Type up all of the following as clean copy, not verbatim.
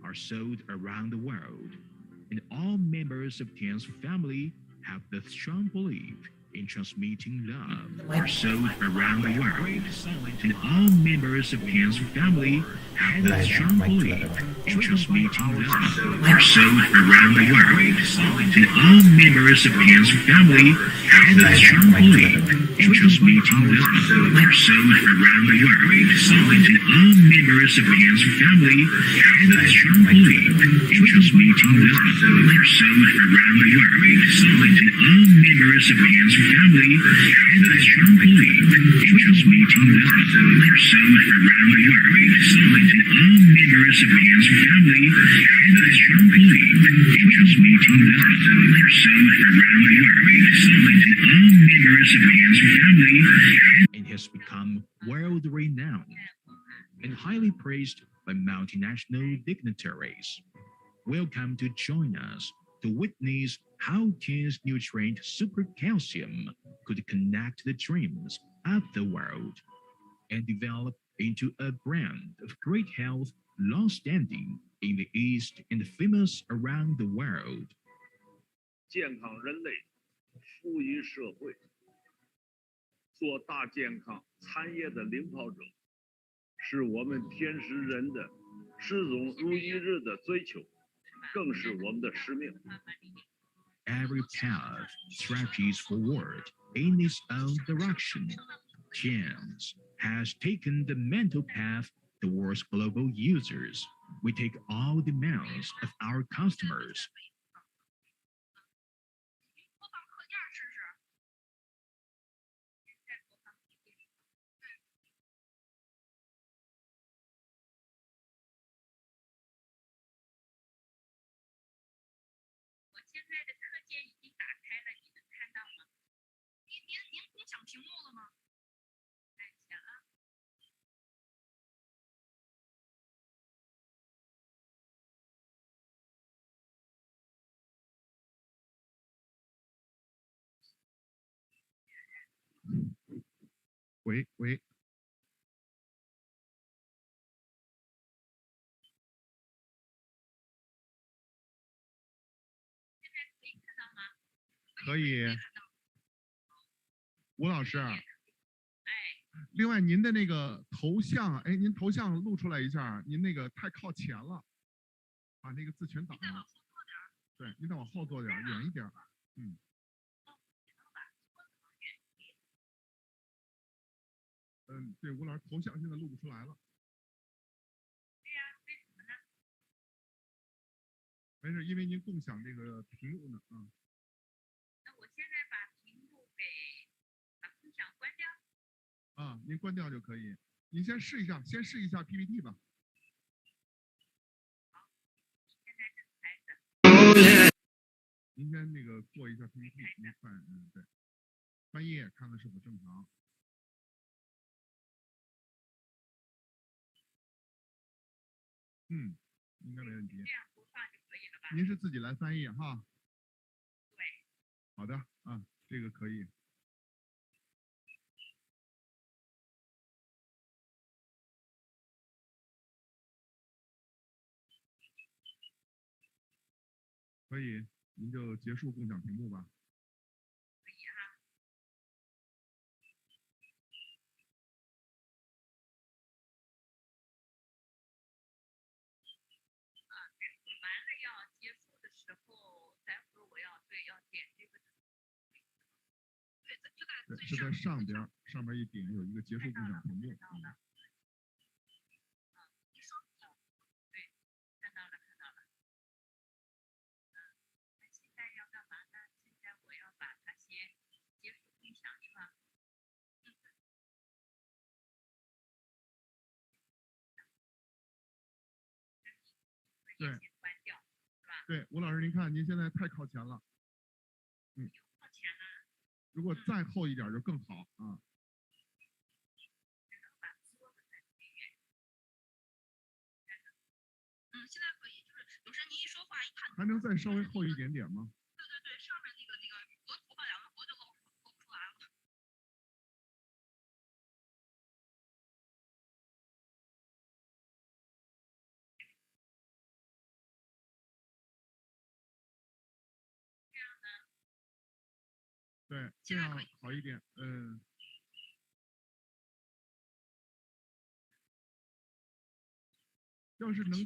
are sold around the world, and all members of Tien's family have the strong belief in transmitting love are sold around the world, and all members of Tien's family have the strong belief in transmitting love are sold around the world, and all members of Tien's family have the strong belief in transmitting love are sold around the world, and all members of Tien's family have the strong belief in transmitting love are sold around the world, and all members of Tien's family have a strong belief in transmitting love are sold around the world, and all members of Tien's family have a strong belief in transmitting love are sold around the world, and all members of Tien's family and has become world renowned and highly praised by multinational dignitaries. Welcome to join us to witness how Tien's nutrient super calcium could connect the dreams of the world and develop into a brand of great health long-standing in the East and famous around the world. 健康人类，富裕社会，做大健康产业的领跑者，是我们天使人的始终如一日的追求，更是我们的使命。 Every path stretches forward in its own direction. Tiens has taken the mental path towards global users. We take all demands of our customers. Wait. 可以，吴老师。另外，您的那个头像，哎，您头像露出来一下，您那个太靠前了，把那个字全挡了。对，您再往后坐点，远一点。对，吴老师头像现在露不出来了。对呀，为什么呢？没事，因为您共享这个屏幕呢，啊。那我现在把屏幕把共享关掉。啊，您关掉就可以。您先试一下 PPT 吧。好，现在正开着。您先那个做一下 PPT， 您看，对，翻页看看是否正常。应该没问题。这样播放就可以了吧？您是自己来翻译哈？对。好的啊，这个可以。可以，您就结束共享屏幕吧。可以哈。待会儿完了要结束的时候，待会儿我要点这个。对，是在上边一点有一个结束共享屏幕。对，吴老师，您看您现在太靠前了，靠前了。如果再后一点就更好啊。现在可以，就是有时您一说话一看。还能再稍微后一点点吗？对，上面那个额头发两个脖就露不出来了。对，这样好一点。要是能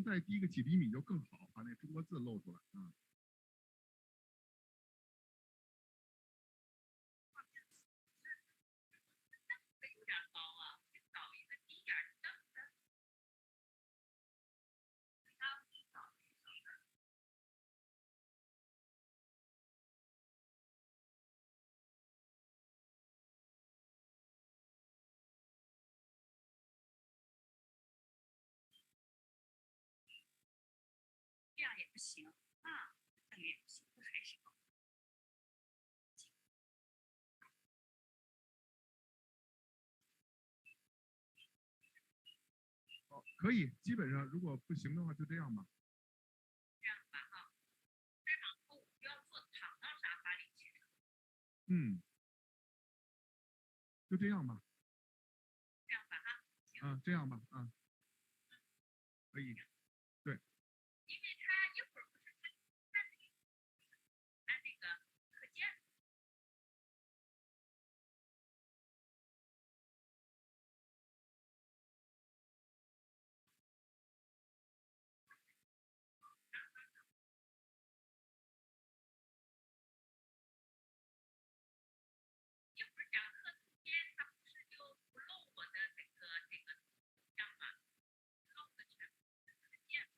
再低个几厘米就更好，把那中国字露出来啊。有点高啊，找一个低点的凳子。这样也不行啊，这样也不行，还是高。好，可以，基本上如果不行的话就这样吧。这样吧哈，再往后我就要坐躺到沙发里去。就这样吧。这样吧哈。这样吧，可以。对。因为他一会儿不是按那个课件。一会儿讲课中间，他不是就不露我的那个样吗？露的全部是课件。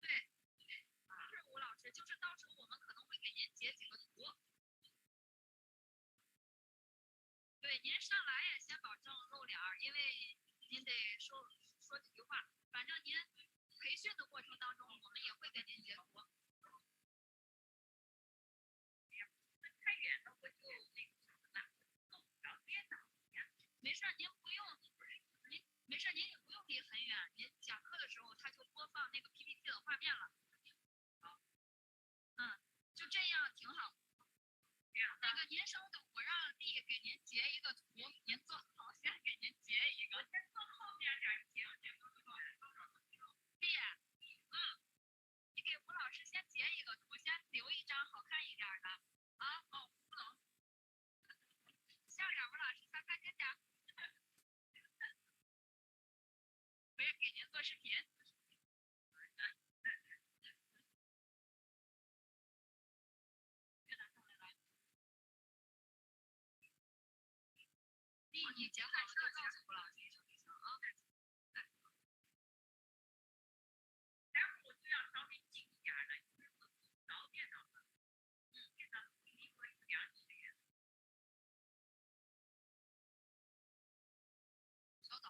对，是吴老师，就是到时候我们可能会给您截几个图。对，您上来也先保证露脸儿，因为您得说几句话。反正您培训的过程当中，我们也会给您截图。太远了，我就那个什么了，够不着电脑呀。没事，您不用，您没事，您也不用离很远。您讲课的时候，他就播放那个 PPT 的画面了。好，就这样挺好。那个您稍等，我让丽给您截一个图，您坐好，先给您截一个。我先坐后面点截，丽，你给吴老师先截一个图，先留一张好看一点的。不能。笑脸，吴老师再快跟点。我也给您做视频。丽，你截好之后告诉吴老师一声就行啊。待会儿我就要稍微近一点的，因为我不着电脑了。电脑离我有点远。稍等。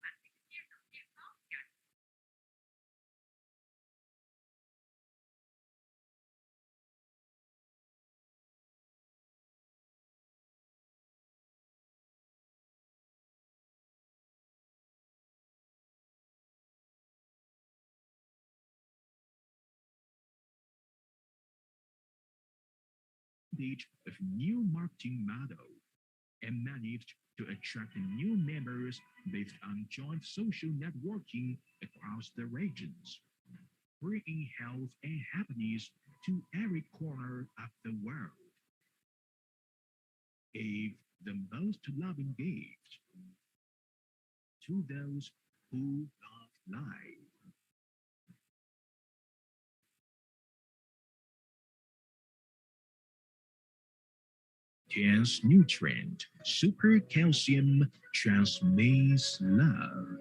把这个电脑变高一点。Of new marketing model and managed to attract new members based on joint social networking across the regions, bringing health and happiness to every corner of the world. Gave the most loving gift to those who love life. Tiens nutrient, super calcium transmits love.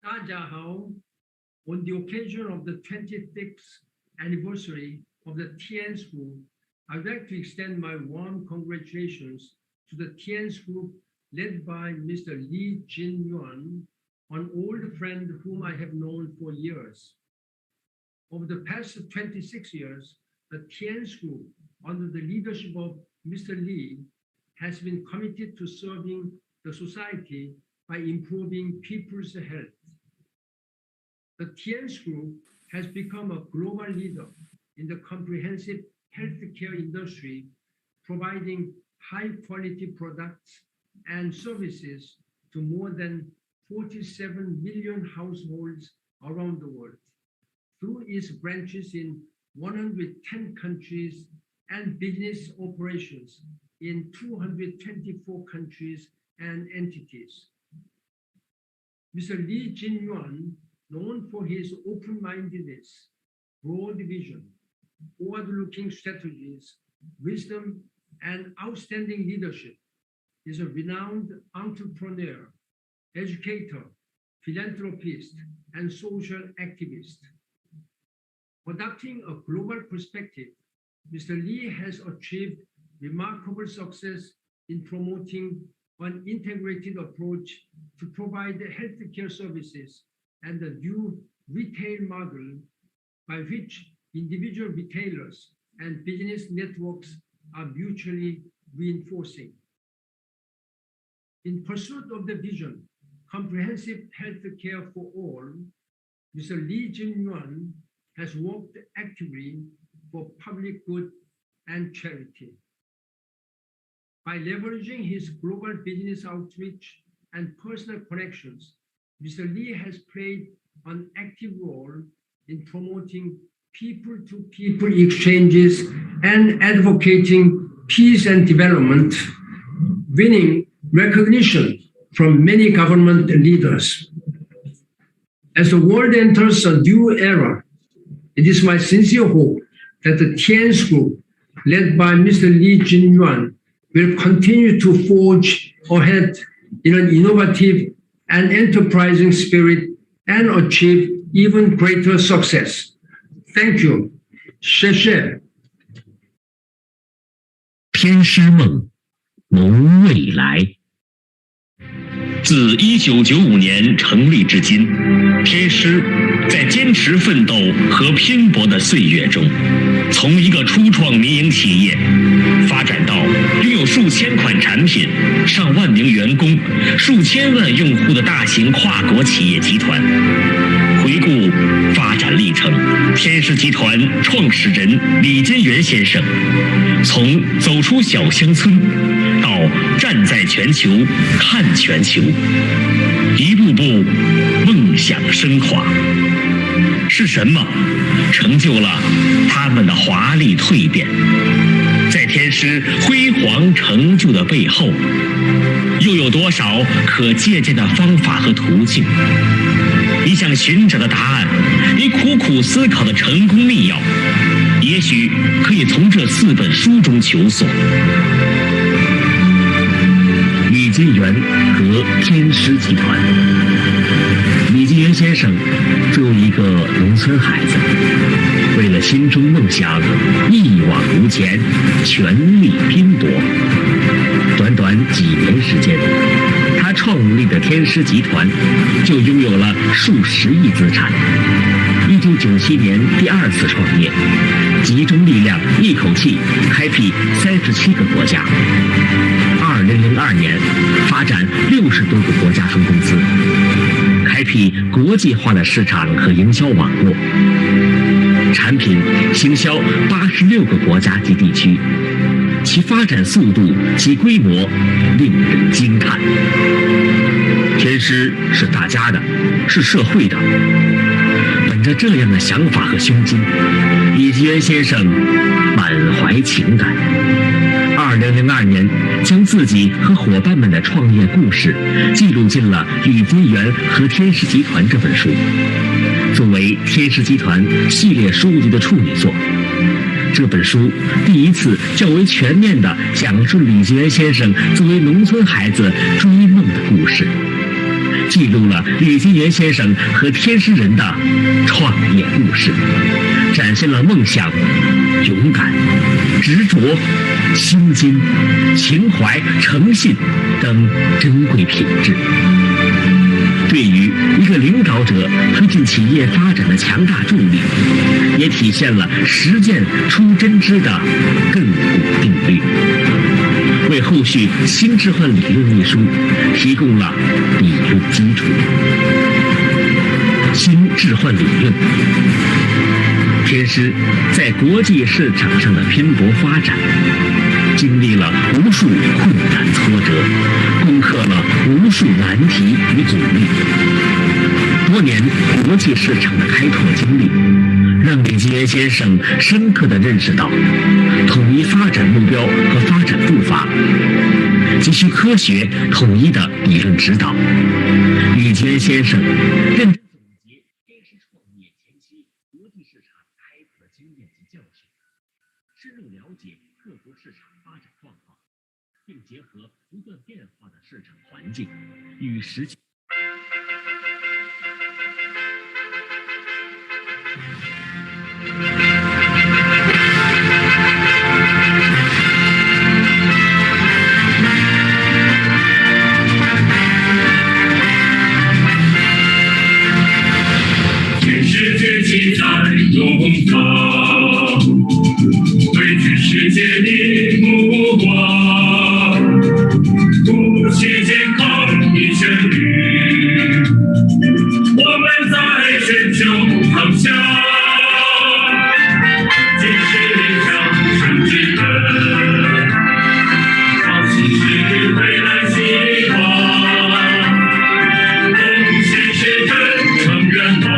大家好 On the occasion of the 26th anniversary of the Tiens Group, I'd like to extend my warm congratulations to the Tiens Group led by Mr. Li Jinyuan, an old friend whom I have known for years. Over the past 26 years, the Tiens Group, under the leadership of Mr. Li, has been committed to serving the society by improving people's health. The Tiens Group has become a global leader in the comprehensive healthcare industry, providing high-quality products and services to more than 47 million households around the world through its branches in 110 countries and business operations in 224 countries and entities. Mr. Li Jinyuan, known for his open-mindedness, broad vision, forward-looking strategies, wisdom, and outstanding leadership, is a renowned entrepreneur, educator, philanthropist, and social activist. Adopting a global perspective, Mr. Li has achieved remarkable success in promoting an integrated approach to provide healthcare services and a new retail model by which individual retailers and business networks are mutually reinforcing. In pursuit of the vision, comprehensive healthcare for all, Mr. Li Jinyuan has worked actively for public good and charity. By leveraging his global business outreach and personal connections, Mr. Li has played an active role in promoting people-to-people exchanges and advocating peace and development, winning recognition from many government leaders. As the world enters a new era, it is my sincere hope that the Tiens Group, led by Mr. Li Jinyuan, will continue to forge ahead in an innovative and enterprising spirit and achieve even greater success. Thank you. 谢谢。天师梦，谋未来。自1995年成立至今，天师在坚持奋斗和拼搏的岁月中，从一个初创民营企业，发展到拥有数千款产品、上万名员工、数千万用户的大型跨国企业集团。回顾发展历程，天师集团创始人李坚元先生，从走出小乡村到站在全球看全球，一步步梦想升华。是什么成就了他们的华丽蜕变？在天师辉煌成就的背后，又有多少可借鉴的方法和途径？你想寻找的答案，你苦苦思考的成功秘钥，也许可以从这4本书中求索。李金元和天师集团。李金元先生作为一个农村孩子，为了心中梦想一往无前，全力拼搏。短短几年时间，他创立的天师集团就拥有了数十亿资产。1997年第2次创业，集中力量一口气开辟37个国家。2002年发展60多个国家分公司，开辟国际化的市场和营销网络，产品行销86个国家及地区，其发展速度及规模令人惊叹。天师是大家的，是社会的。本着这样的想法和胸襟，李金元先生满怀情感。2002年，将自己和伙伴们的创业故事记录进了《李金元和天师集团》这本书，作为天师集团系列书籍的处女作。这本书第一次较为全面地讲述李金元先生作为农村孩子追梦的故事，记录了李金源先生和天师人的创业故事，展现了梦想、勇敢、执着、心经、情怀、诚信等珍贵品质。对于一个领导者推进企业发展的强大助力，也体现了实践出真知的亘古定律，为后续新置换理论一书提供了理论基础。新置换理论，天师在国际市场上的拼搏发展，经历了无数困难挫折，攻克了无数难题与阻力。多年国际市场的开拓经历，让李金源先生深刻地认识到，统一发展目标和发展步伐，急需科学统一的理论指导。李金源先生认真总结天师创业前期国际市场开拓的经验及教训，深入了解各国市场发展状况，并结合不断变化的市场环境与实际。全世界期待永恒，汇聚世界的目光，不弃健康的旋律，我们在全球航向，坚持上升之根，创新是未来希望，共享是真诚愿望。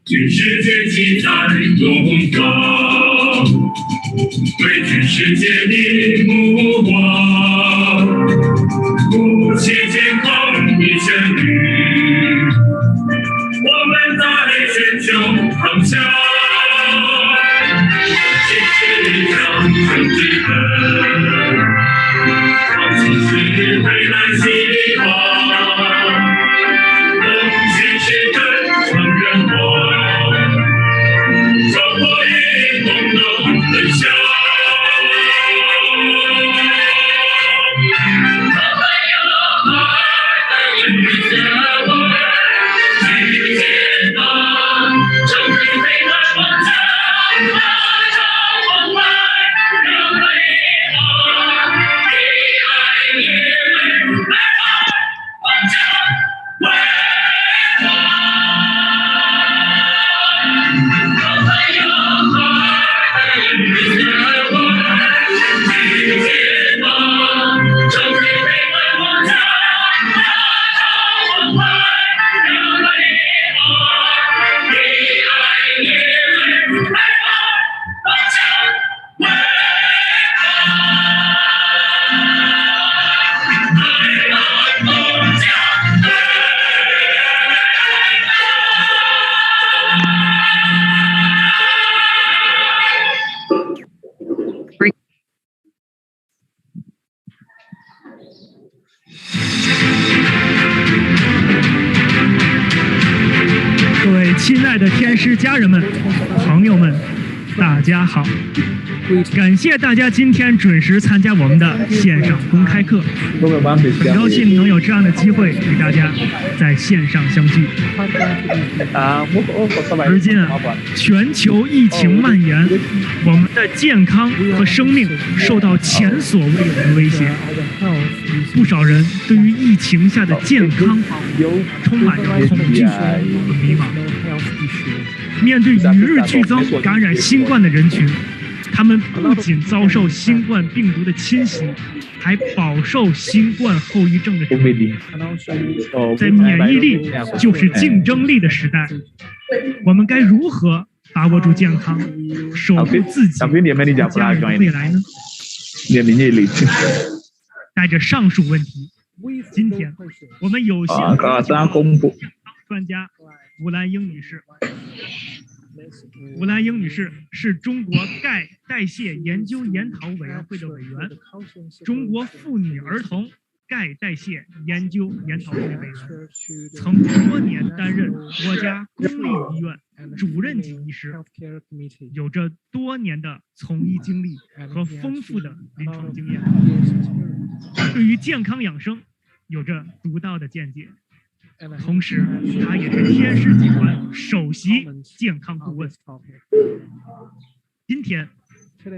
全世界期待永恒，汇聚世界的目光，不弃健康的旋律，我们在全球航向，坚持上升之根，创新是未来希望，共享是真诚愿望。亲爱的天师家人们、朋友们，大家好，感谢大家今天准时参加我们的线上公开课，很高兴能有这样的机会与大家在线上相聚。而今啊，全球疫情蔓延，我们的健康和生命受到前所未有的威胁。不少人对于疫情下的健康充满着恐惧和迷茫。面对与日俱增感染新冠的人群，他们不仅遭受新冠病毒的侵袭，还饱受新冠后遗症的折磨。在免疫力就是竞争力的时代，我们该如何把握住健康，守护自己和家人的未来呢？带着上述问题，今天我们有幸专家吴兰英女士。吴兰英女士是中国钙代谢研究研讨委员会的委员，中国妇女儿童钙代谢研究研讨会的委员，曾多年担任国家公立医院主任级医师，有着多年的从医经历和丰富的临床经验，对于健康养生有着独到的见解。同时，他也是天狮集团首席健康顾问。今天，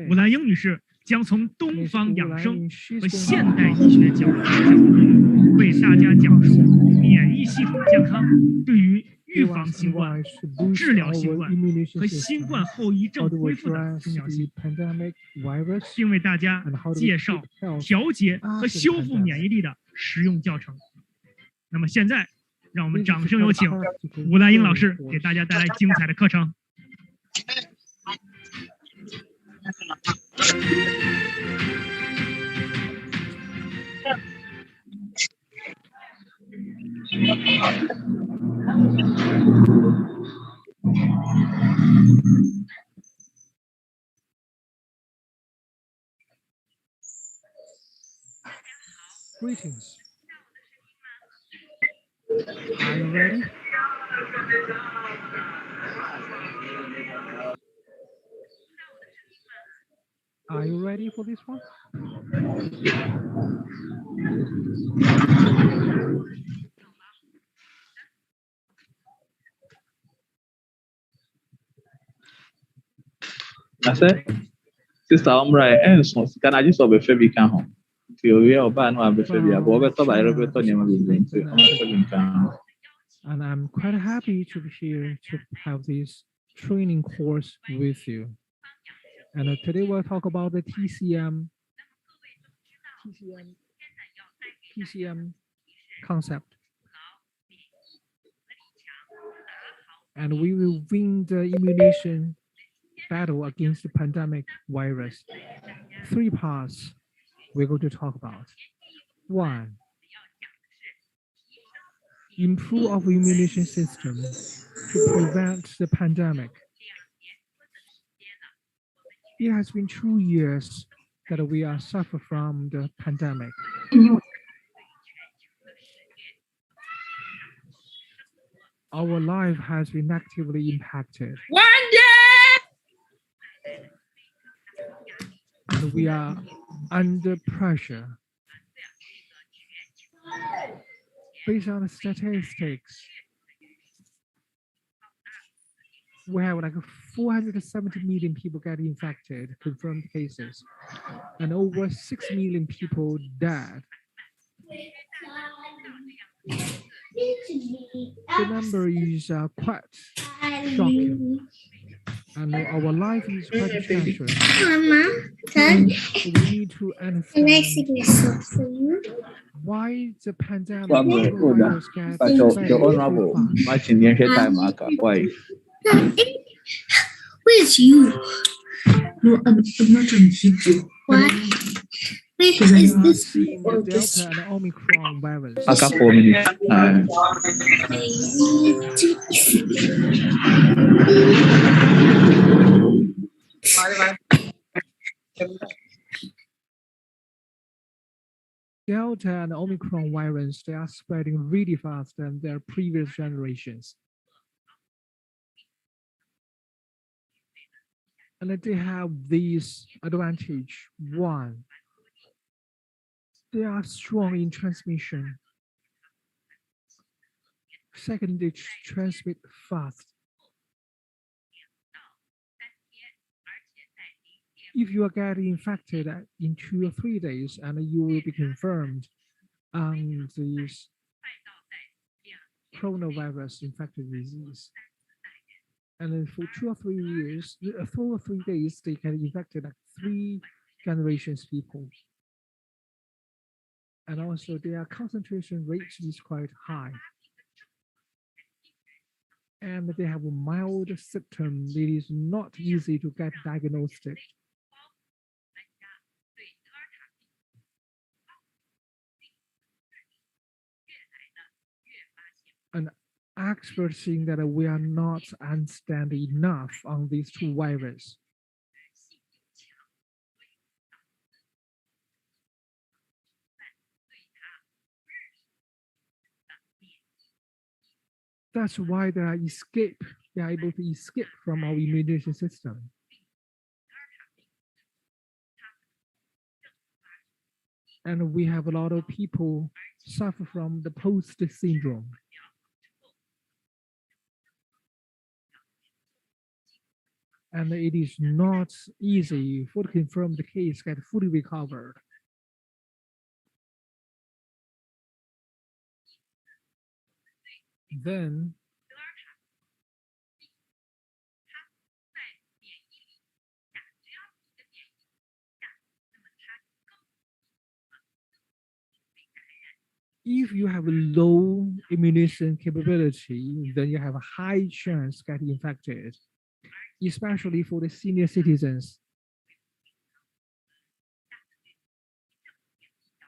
吴兰英女士将从东方养生和现代医学角度，为大家讲述免疫系统健康对于预防新冠、治疗新冠和新冠后遗症恢复的重要性，并为大家介绍调节和修复免疫力的实用教程。那么现在，让我们掌声有请吴兰英老师给大家带来精彩的课程。Greetings. Are you ready? Are you ready for this one? Sister Omra, can I just be fair? Can home? And I'm quite happy to be here to have this training course with you. And today we'll talk about the TCM concept. And we will win the immunization battle against the pandemic virus. 3 parts we're going to talk about. 1, improve our immunization system to prevent the pandemic. It has been 2 years that we are suffering from the pandemic. Our life has been negatively impacted. And we are under pressure. Based on the statistics, we have like 470 million people get infected, confirmed cases, and over 6 million people dead. The number is quite shocking, and our life is quite precious. We need to understand why the pandemic virus gets Where's you? No, I'm not on video. Why? Wait, is this or this? Delta and Omicron virus. I got 4 minutes. Delta and Omicron virus, they are spreading really fast than their previous generations. And they have this advantage. One, they are strong in transmission. Second, they transmit fast. If you are getting infected in 2 or 3 days, and you will be confirmed on this coronavirus infected disease, and then for 2 or 3 years, 4 or 3 days, they can infected like 3 generations people. And also their concentration rate is quite high. And they have a mild symptom. It is not easy to get diagnosed. And experts think that we are not understand enough on these 2 viruses. That's why they are able to escape from our immunity system. And we have a lot of people suffer from the post syndrome. And it is not easy for to confirm the case get fully recovered. Then if you have a low immunization capability, then you have a high chance getting infected, especially for the senior citizens.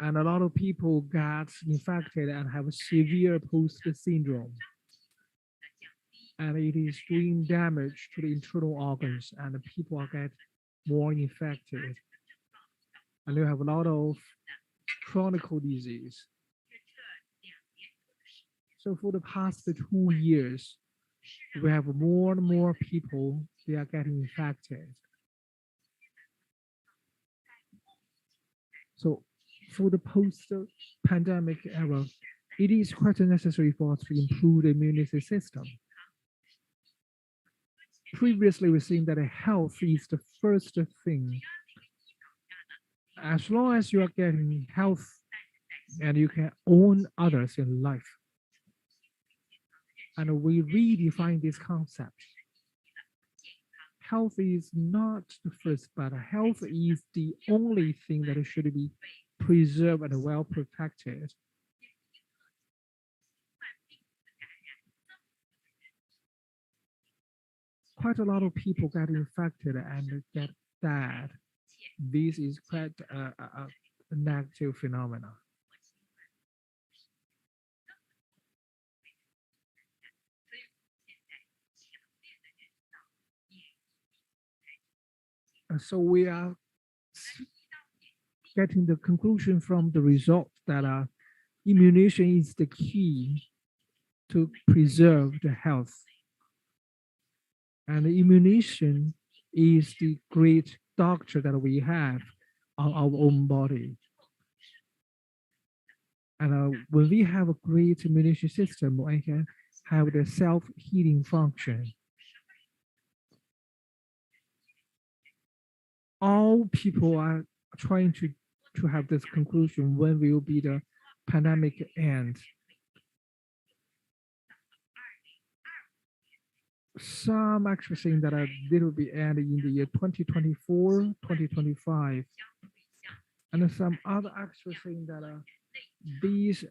And a lot of people got infected and have a severe post syndrome. And it is doing damage to the internal organs, and the people are get more infected. And you have a lot of chronic disease. So for the past 2 years, we have more and more people, they are getting infected. So for the post-pandemic era, it is quite necessary for us to improve the immunity system. Previously, we've seen that health is the first thing. As long as you are getting health and you can own others in life. And we redefine this concept. Health is not the first, but health is the only thing that should be preserved and well protected. Quite a lot of people get infected and get dead. This is quite a negative phenomenon. So we are getting the conclusion from the result that immunization is the key to preserve the health. And the immunization is the great doctor that we have on our own body. And when we have a great immunization system, we can have the self-healing function. All people are trying to have this conclusion: when will be the pandemic end? Some actually saying that it will be end in the year 2024, 2025. And some other actually saying that this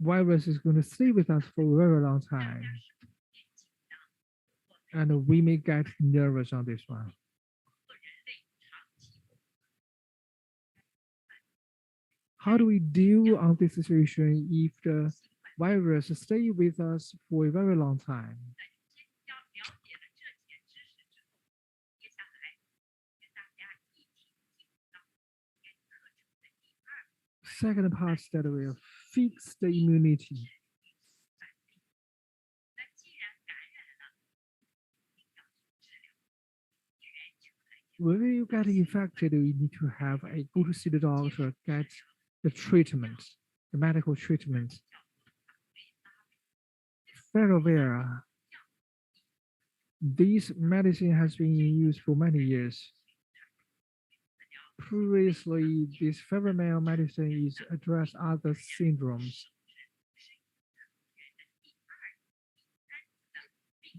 virus is going to stay with us for a very long time. And we may get nervous on this one. How do we deal on this situation if the virus stay with us for a very long time? Second part that will fix the immunity. when you get infected, you need to go to see the doctor, get the treatment, the medical treatment. Faravir, this medicine has been in use for many years. Previously, this Faravir medicine is address other syndromes.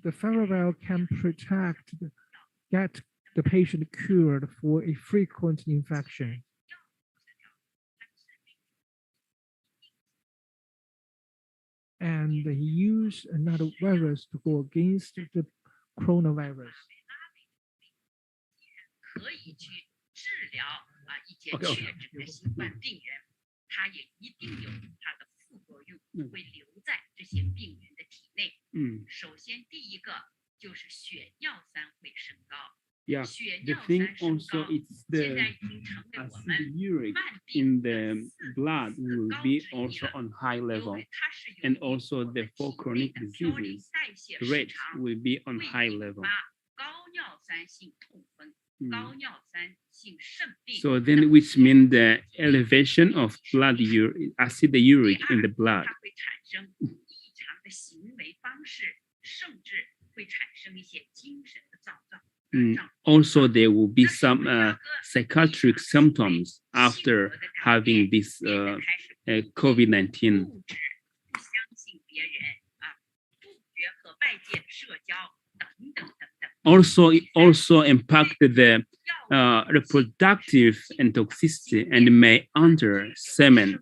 The Faravir can get the patient cured for a frequent infection. And he used another virus to go against the coronavirus. Yeah, the thing also it's the acid uric in the blood will be also on high level, and also the for chronic diseases rate will be on high level. So then, which means the elevation of blood acid uric in the blood. Also, there will be some psychiatric symptoms after having this COVID-19. Also, it also impacted the reproductive and toxicity and may enter semen.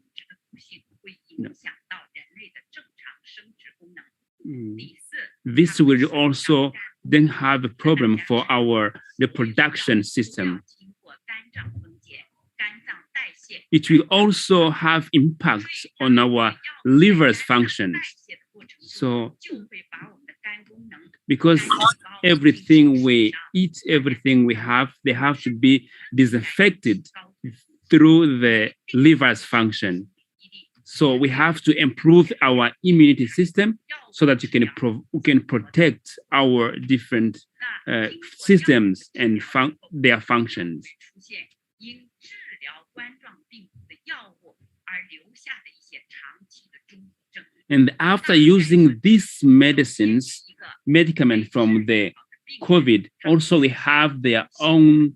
This will also then have a problem for our reproduction system. It will also have impacts on our liver's functions. So, because everything we eat, everything we have, they have to be disinfected through the liver's function. So we have to improve our immunity system so that we can protect our different systems and their functions. And after using these medicament from the COVID, also we have their own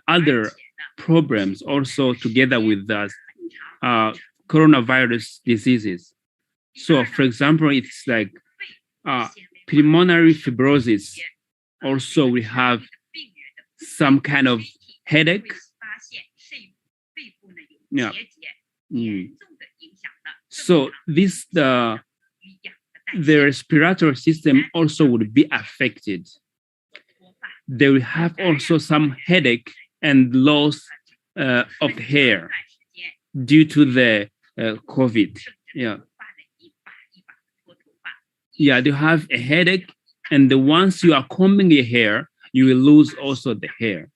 other problems also together with the coronavirus diseases. So, for example, it's like pulmonary fibrosis. Also, we have some kind of headache. Yeah. So this the respiratory system also would be affected. They will have also some headache and loss of hair due to the COVID. Yeah. Yeah, they have a headache, and once you are combing your hair, you will lose also the hair.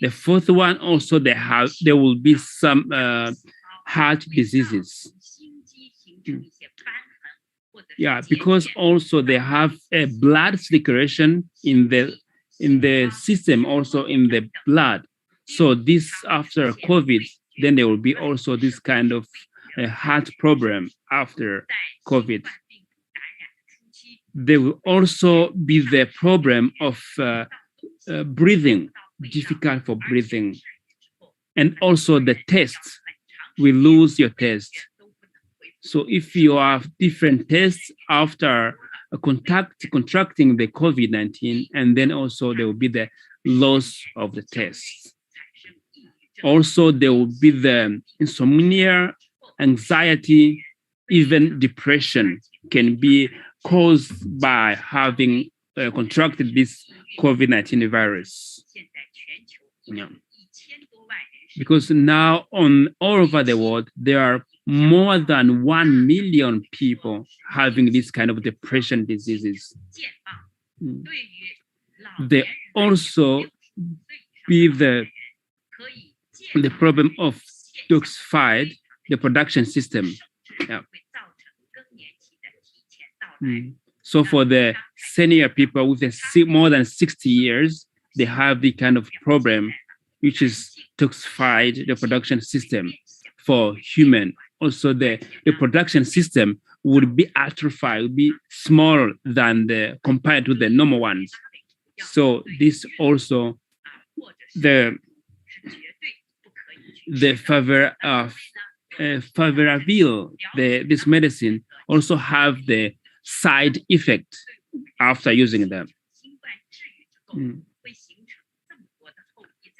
The fourth one also there will be some heart diseases. Yeah, because also they have a blood circulation in the system, also in the blood. So this after COVID, then there will be also this kind of heart problem after COVID. There will also be the problem of breathing, difficult for breathing. And also the tests, we lose your test. So if you have different tests after contracting the COVID-19, and then also there will be the loss of the tests. Also, there will be the insomnia, anxiety, even depression can be caused by having contracted this COVID-19 virus. Yeah. Because now all over the world, there are more than 1 million people having this kind of depression diseases. They also be the problem of toxified the production system. Yeah. So for the senior people with more than 60 years, they have the kind of problem which is toxified the production system for human. Also, the production system would be atrophied, would be smaller than compared to the normal ones. So this also favorable this medicine also have the side effect after using them.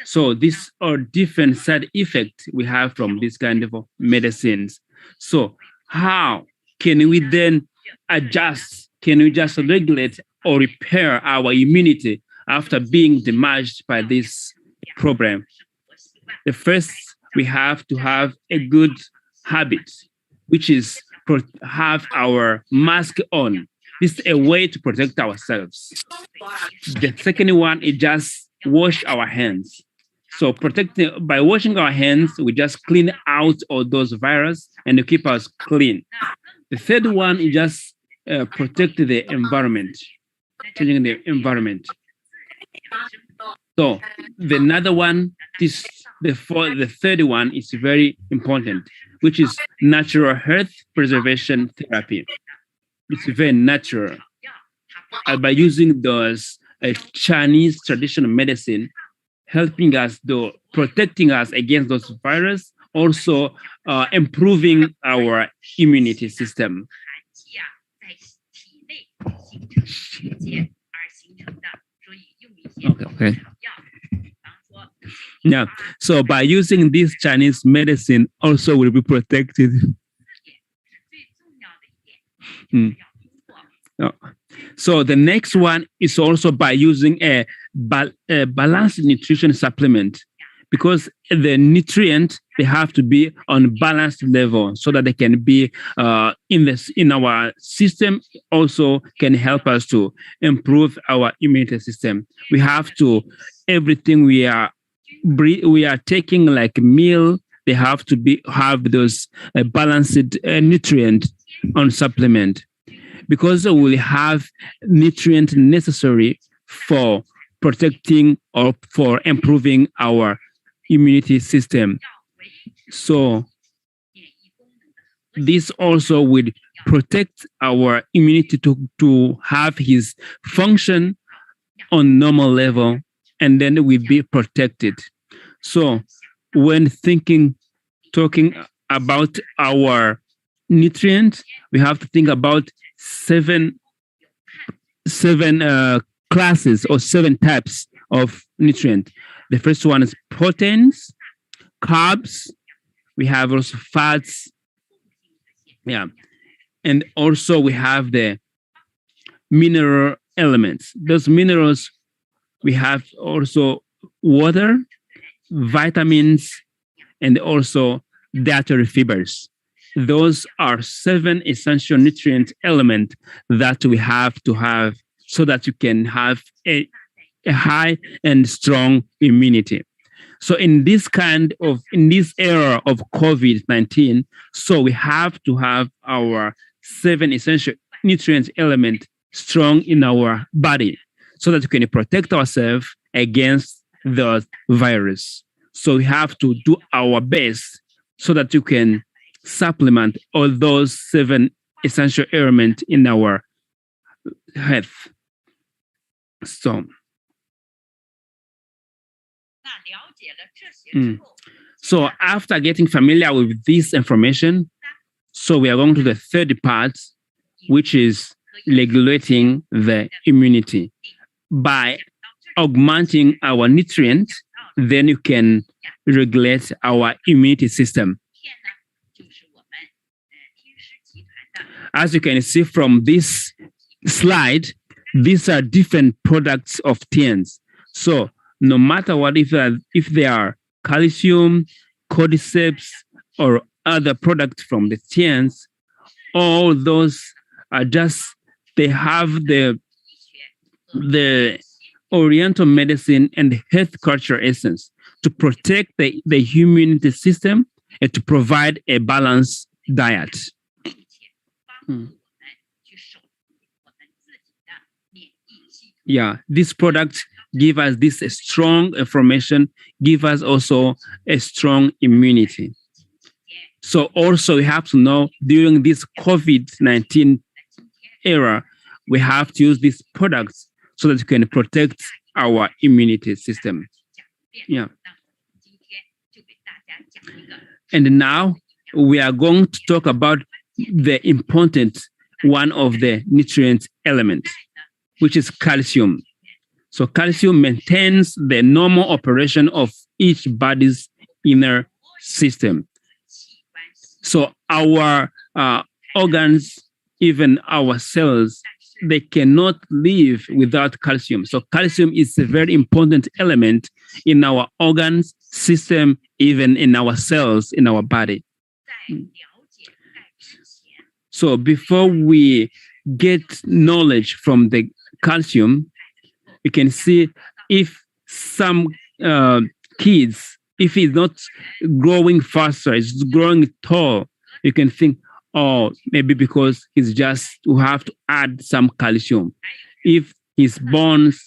So these are different side effects we have from this kind of medicines. So how can we then adjust? Can we just regulate or repair our immunity after being damaged by this problem? The first, we have to have a good habit, which is have our mask on. This is a way to protect ourselves. The second one is just wash our hands. So by washing our hands, we just clean out all those viruses and keep us clean. The third one is just protect the environment, changing the environment. So the third one is very important, which is natural health preservation therapy. It's very natural. By using those Chinese traditional medicine, helping us, protecting us against those viruses, also improving our immunity system. Okay. Yeah. So by using this Chinese medicine, also will be protected. So the next one is also by using a balanced nutrition supplement, because the nutrient, they have to be on balanced level so that they can be in our system, also can help us to improve our immunity system. We have to, everything we are taking like meal, they have to have those balanced nutrient on supplement, because we have nutrient necessary for protecting or for improving our immunity system. So this also would protect our immunity to have his function on normal level, and then we'll be protected. So when talking about our nutrients, we have to think about seven classes or 7 types of nutrient. The first one is proteins, carbs. We have also fats. Yeah. And also we have the mineral elements. Those minerals, we have also water, vitamins, and also dietary fibers. Those are 7 essential nutrient elements that we have to have so that you can have a high and strong immunity. So in this era of COVID-19, so we have to have our 7 essential nutrient elements strong in our body so that we can protect ourselves against the virus. So we have to do our best so that you can supplement all those 7 essential elements in our health. So after getting familiar with this information, so we are going to the third part, which is regulating the immunity. By augmenting our nutrients, then you can regulate our immunity system. As you can see from this slide, these are different products of Tiens. So no matter what, if they are calcium, cordyceps, or other products from the Tiens, all those are just, they have the Oriental medicine and health culture essence to protect the immunity system and to provide a balanced diet. Yeah, these products give us this strong information, give us also a strong immunity. So also we have to know during this COVID-19 era, we have to use these products so that we can protect our immunity system. Yeah. And now we are going to talk about the important one of the nutrient elements, which is calcium. So calcium maintains the normal operation of each body's inner system. So our organs, even our cells, they cannot live without calcium. So calcium is a very important element in our organs, system, even in our cells, in our body. So before we get knowledge from the calcium, you can see if some kids, if it's not growing faster, it's growing tall, you can think, oh, maybe because it's just, we have to add some calcium. If his bones,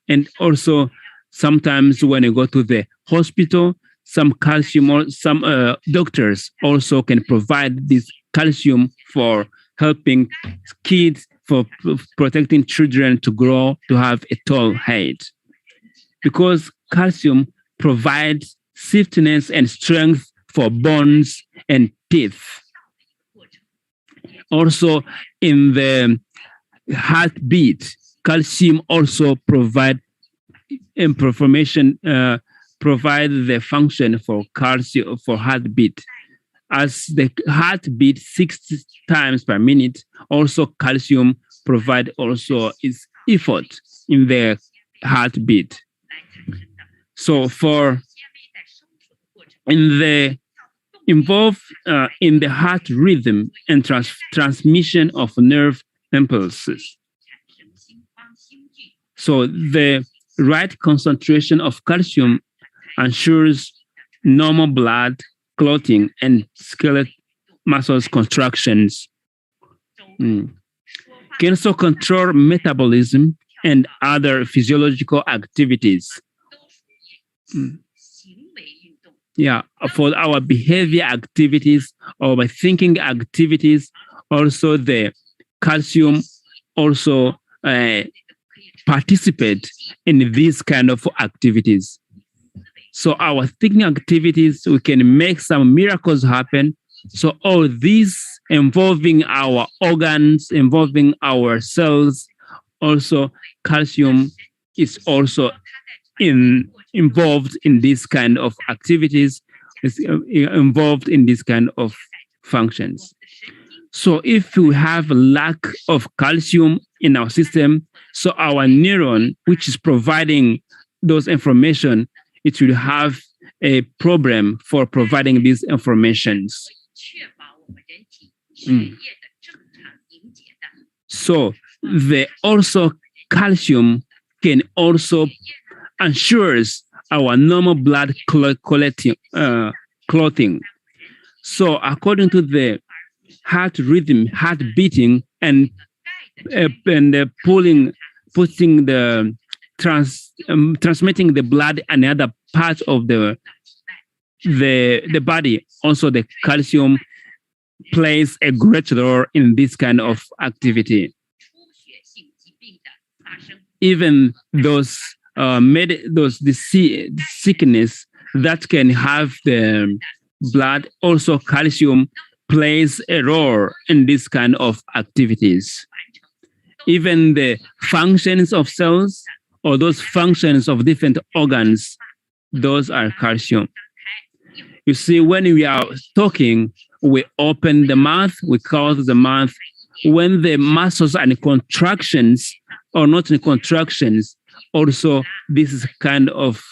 and also sometimes when you go to the hospital, some calcium or some doctors also can provide this calcium for helping kids, for protecting children to grow, to have a tall head. Because calcium provides stiffness and strength for bones and teeth. Also, in the heartbeat, calcium also provide information, provide the function for calcium for heartbeat. As the heart beats 60 times per minute, also calcium provide also its effort in the heartbeat. So for in the involved in the heart rhythm and transmission of nerve impulses. So the right concentration of calcium ensures normal blood clotting and skeletal muscles contractions. Can also control metabolism and other physiological activities. Yeah, for our behavior activities or by thinking activities, also the calcium also participate in these kind of activities. So our thinking activities, we can make some miracles happen. So all these involving our organs, involving our cells, also calcium is also involved in this kind of activities, is involved in this kind of functions. So if we have lack of calcium in our system, so our neuron, which is providing those information, it will have a problem for providing these informations. So the also calcium can also ensures our normal blood clotting. So according to the heart rhythm, heart beating, and putting the transmitting the blood and other parts of the body, also the calcium plays a great role in this kind of activity. Even those sickness that can have the blood, also calcium plays a role in this kind of activities. Even the functions of cells or those functions of different organs, those are calcium. You see, when we are talking, we open the mouth, we close the mouth. When the muscles are in contractions or not in contractions, also this is kind of,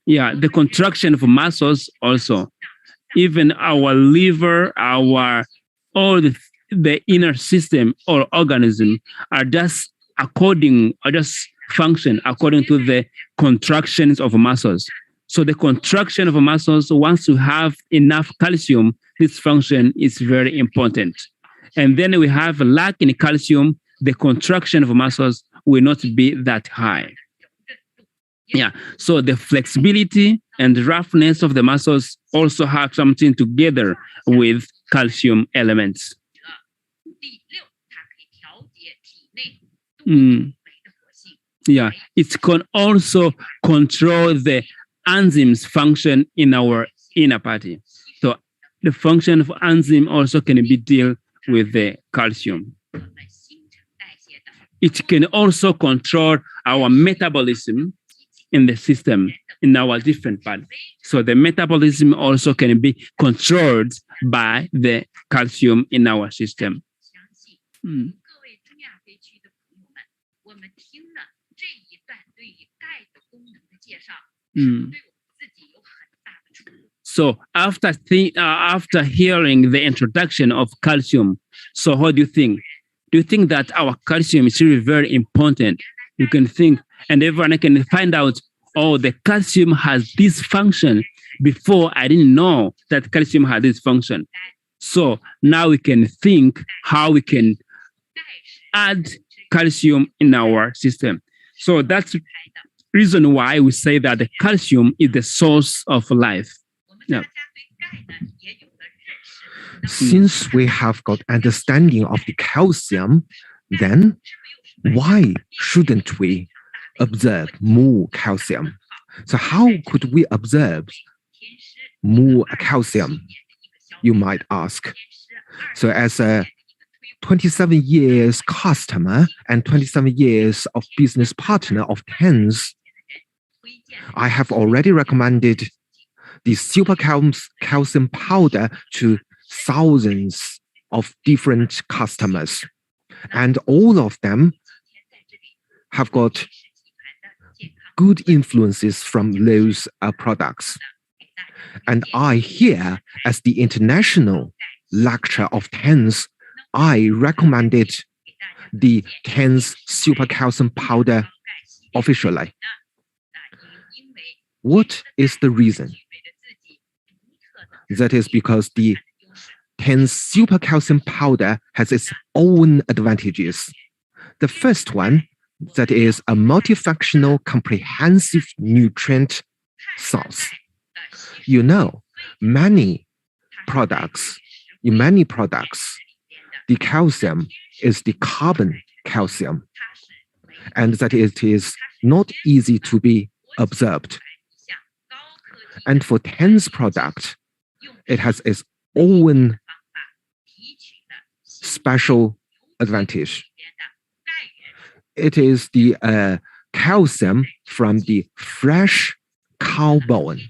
the contraction of muscles also. Even our liver, all the inner system or organism are just function according to the contractions of muscles. So the contraction of muscles, once you have enough calcium, this function is very important. And then we have lack in calcium, the contraction of muscles will not be that high. Yeah, so the flexibility and roughness of the muscles also have something together with calcium elements. Yeah, it can also control the enzymes function in our inner body. So the function of enzyme also can be dealt with the calcium. It can also control our metabolism in the system in our different bodies. So the metabolism also can be controlled by the calcium in our system. So after hearing the introduction of calcium, so what do you think? Do you think that our calcium is really very important? You can think, and everyone can find out, oh, the calcium has this function. Before, I didn't know that calcium had this function. So now we can think how we can add calcium in our system. So that's the reason why we say that the calcium is the source of life. Yeah. Since we have got understanding of the calcium, then why shouldn't we observe more calcium? So how could we observe more calcium, you might ask? So as a 27 years customer and 27 years of business partner of Tiens, I have already recommended the super calcium powder to thousands of different customers. And all of them have got good influences from those products. And I here, as the international lecturer of Tiens, I recommended the Tiens super calcium powder officially. What is the reason? That is because the Tiens super calcium powder has its own advantages. The first one, that is a multifunctional comprehensive nutrient source. You know, in many products, the calcium is the carbon calcium, and that it is not easy to be observed. And for Tiens product, it has its own special advantage. It is the calcium from the fresh cow bone,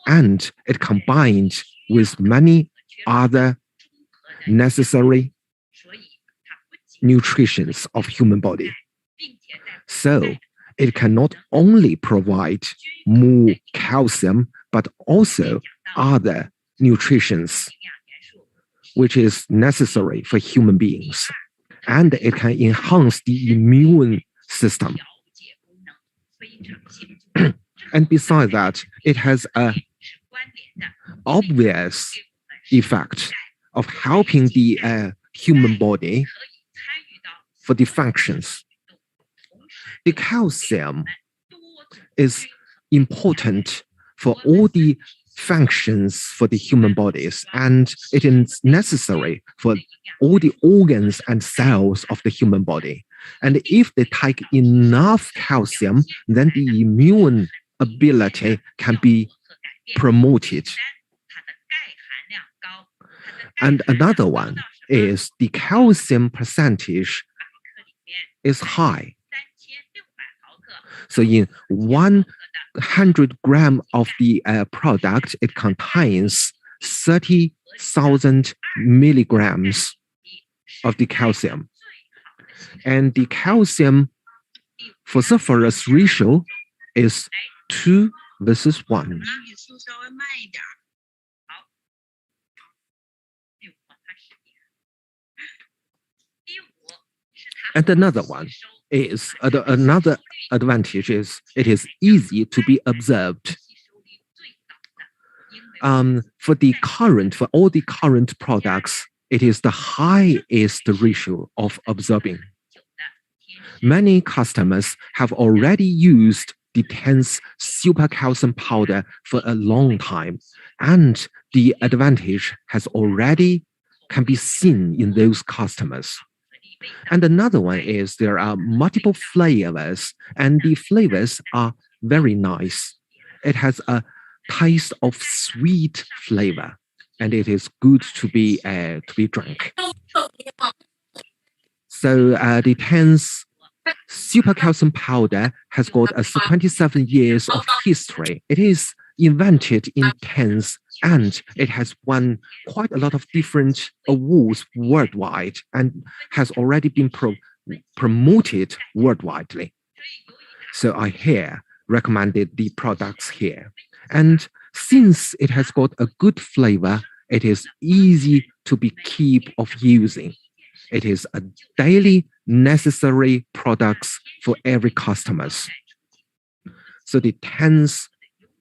and it combined with many other necessary nutritions of human body. So it can not only provide more calcium, but also other nutritions which is necessary for human beings. And it can enhance the immune system. And besides that, it has an obvious effect of helping the human body for the functions. The calcium is important for all the functions for the human bodies, and it is necessary for all the organs and cells of the human body. And if they take enough calcium, then the immune ability can be promoted. And another one is the calcium percentage is high. So in 100 grams of the product, it contains 30,000 milligrams of the calcium. And the calcium phosphorus ratio is 2 versus 1. And another one is another advantage is it is easy to be observed. For all the current products, it is the highest ratio of observing. Many customers have already used the Tiens super calcium powder for a long time, and the advantage has already can be seen in those customers. And another one is there are multiple flavors, and the flavors are very nice. It has a taste of sweet flavor, and it is good to be drunk. So the Tiens super calcium powder has got a 27 years of history. It is invented in Tiens, and it has won quite a lot of different awards worldwide and has already been promoted worldwide. So I here recommended the products here. And since it has got a good flavor, it is easy to be keep of using. It is a daily necessary products for every customers. So the Tiens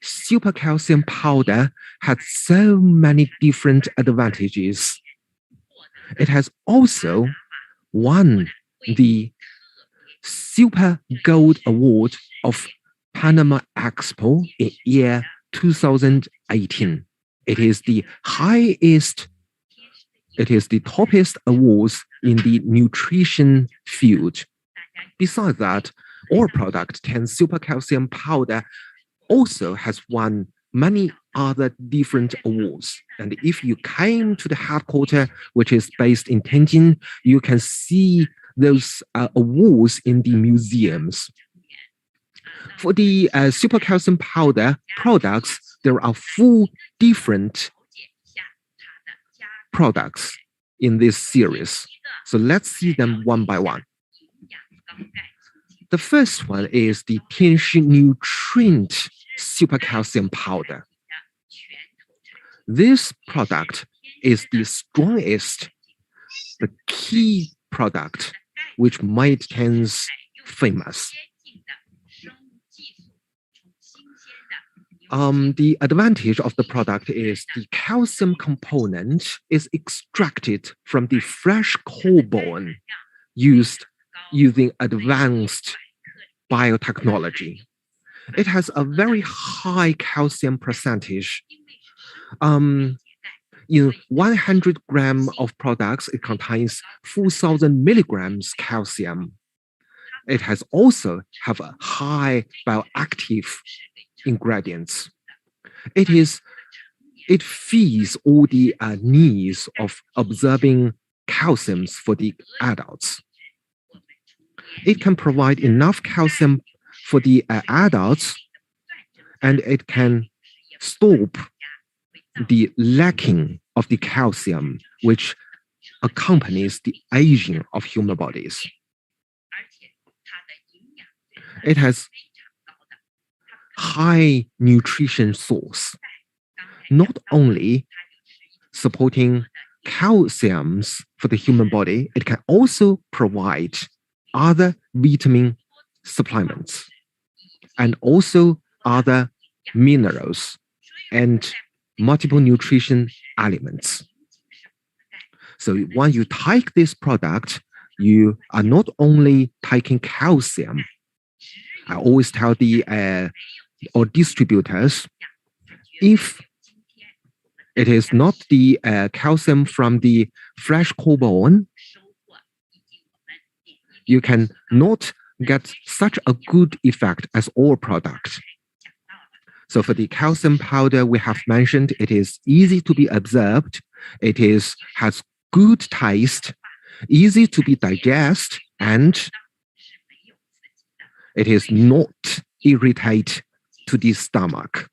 super calcium powder has so many different advantages. It has also won the Super Gold Award of Panama Expo in year 2018. It is the highest, it is the toppest awards in the nutrition field. Besides that, our product, Tiens super calcium powder, also has won many other different awards. And if you came to the headquarters, which is based in Tianjin, you can see those awards in the museums. For the super calcium powder products, there are 4 different products in this series. So let's see them one by one. The first one is the Tianshi Nutrient Super Calcium Powder. This product is the strongest, the key product which made Tiens famous. The advantage of the product is the calcium component is extracted from the fresh cobalt used using advanced biotechnology. It has a very high calcium percentage. In 100 grams of products, it contains 4,000 milligrams calcium. It has also have a high bioactive ingredients. It feeds all the needs of absorbing calciums for the adults. It can provide enough calcium for the adults, and it can stop the lacking of the calcium, which accompanies the aging of human bodies. It has high nutrition source, not only supporting calciums for the human body, it can also provide other vitamin supplements and also other minerals and multiple nutrition elements. So when you take this product, you are not only taking calcium. I always tell the or distributors, if it is not the calcium from the fresh cobalt, you can not get such a good effect as our product. So for the calcium powder we have mentioned, it is easy to be absorbed, it has good taste, easy to be digested, and it is not irritate to the stomach.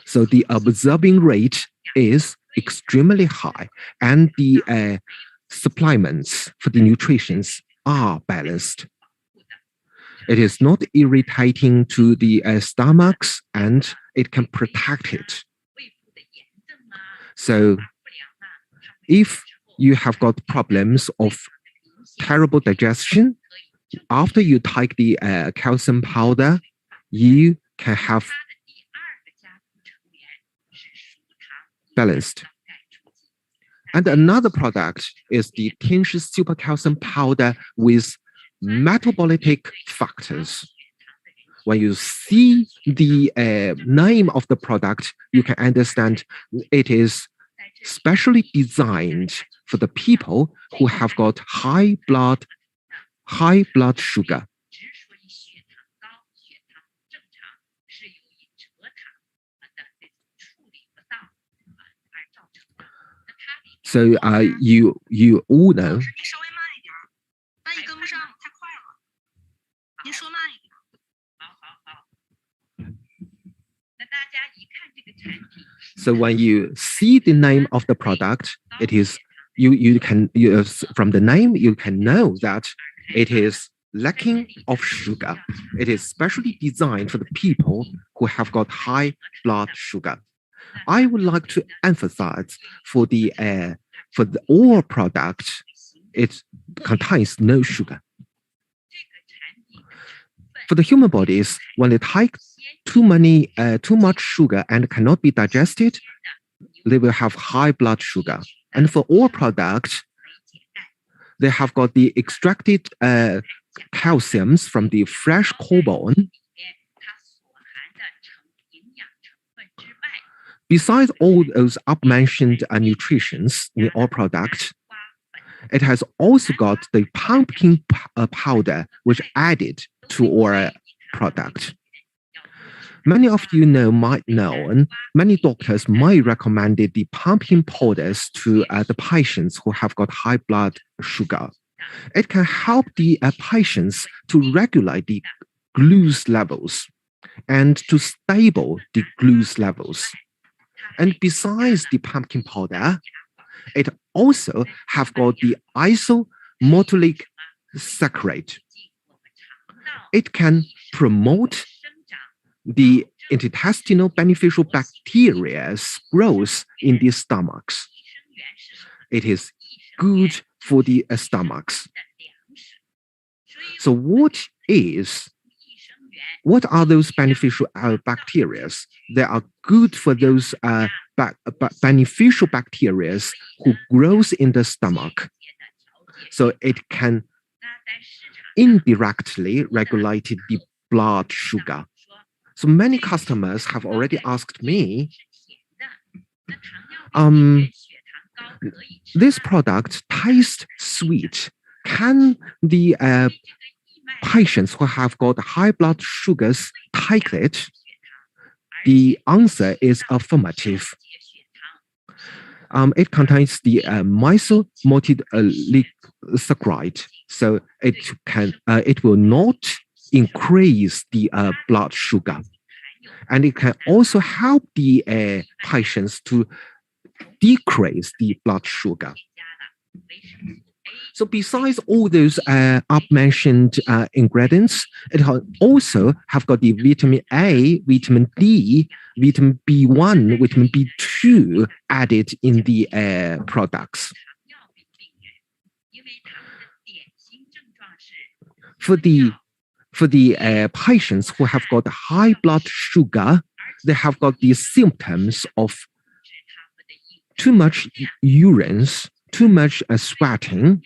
So the absorbing rate is extremely high, and the supplements for the nutritions are balanced. It is not irritating to the stomachs, and it can protect it. So if you have got problems of terrible digestion, after you take the calcium powder, you can have balanced. And another product is the Tianshi Super Calcium Powder with metabolic factors. when you see the name of the product, you can understand it is specially designed for the people who have got high blood sugar. So you all know. So when you see the name of the product, it is from the name you can know that it is lacking of sugar. It is specially designed for the people who have got high blood sugar. I would like to emphasize for the all product, it contains no sugar. For the human bodies, when they take too much sugar and cannot be digested, they will have high blood sugar. And for all products, they have got the extracted calciums from the fresh cobalt. Besides all those up-mentioned nutritions in all products, it has also got the pumpkin powder, which added to our product. Many of you might know, and many doctors might recommend the pumpkin powders to the patients who have got high blood sugar. It can help the patients to regulate the glucose levels and to stable the glucose levels. And besides the pumpkin powder, it also have got the isomaltolic saccharide. It can promote the intestinal beneficial bacteria's growth in the stomachs. It is good for the stomachs. So what are those beneficial bacteria? They are good for those beneficial bacteria who grows in the stomach. So it can indirectly regulate the blood sugar. So many customers have already asked me, this product tastes sweet. Can the patients who have got high blood sugars take it? The answer is affirmative. It contains the isomaltolisaccharide, so it will not increase the blood sugar, and it can also help the patients to decrease the blood sugar. So besides all those up-mentioned ingredients, it also have got the vitamin A, vitamin D, vitamin B1, vitamin B2 added in the products. For the patients who have got high blood sugar, they have got the symptoms of too much urine, too much sweating.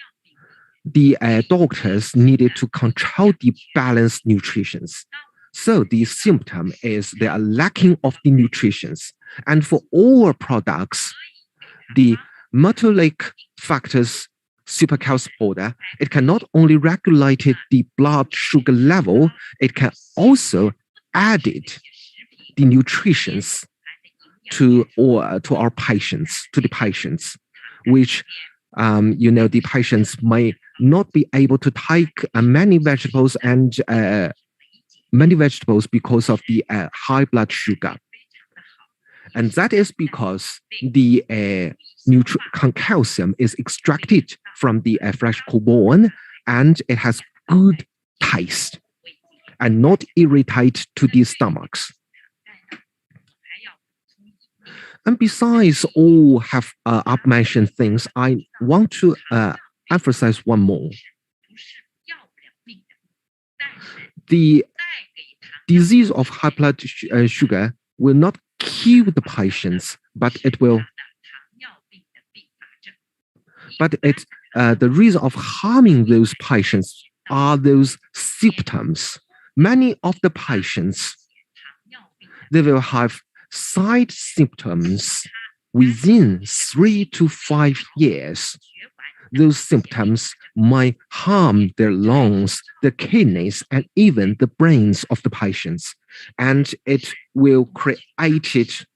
The doctors needed to control the balanced nutrition. So the symptom is they are lacking of the nutrition. And for all products, the maltolic factors supercalcium powder, it can not only regulate the blood sugar level, it can also add the nutrition to our patients, which the patients may not be able to take many vegetables because of the high blood sugar. And that is because the calcium is extracted from the fresh cobalt, and it has good taste and not irritate to the stomachs. And besides all have up-mentioned things, I want to emphasize one more. The disease of high blood sugar will not kill the patients, but it will. But the reason of harming those patients are those symptoms many of the patients, they will have side symptoms within 3 to 5 years. Those symptoms might harm their lungs, the kidneys, and even the brains of the patients. And it will create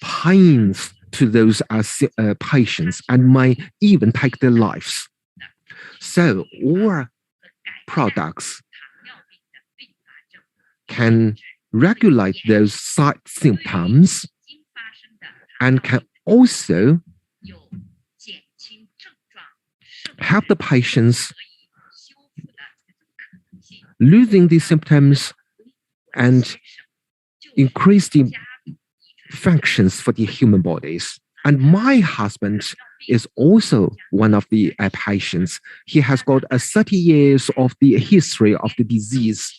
pains to those patients and might even take their lives. So our products can regulate those side symptoms and can also help the patients losing the symptoms and increase the functions for the human bodies. And my husband is also one of the patients. He has got 30 years of the history of the disease.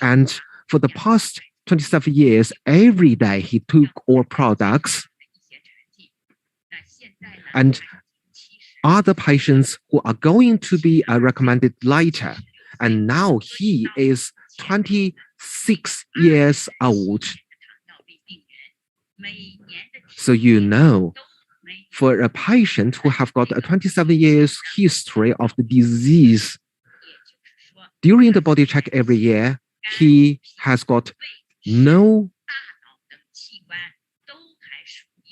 And for the past 27 years, every day he took our products. And other patients who are going to be recommended later. And now he is 26 years old. So you know, for a patient who have got a 27 years history of the disease, during the body check every year, he has got no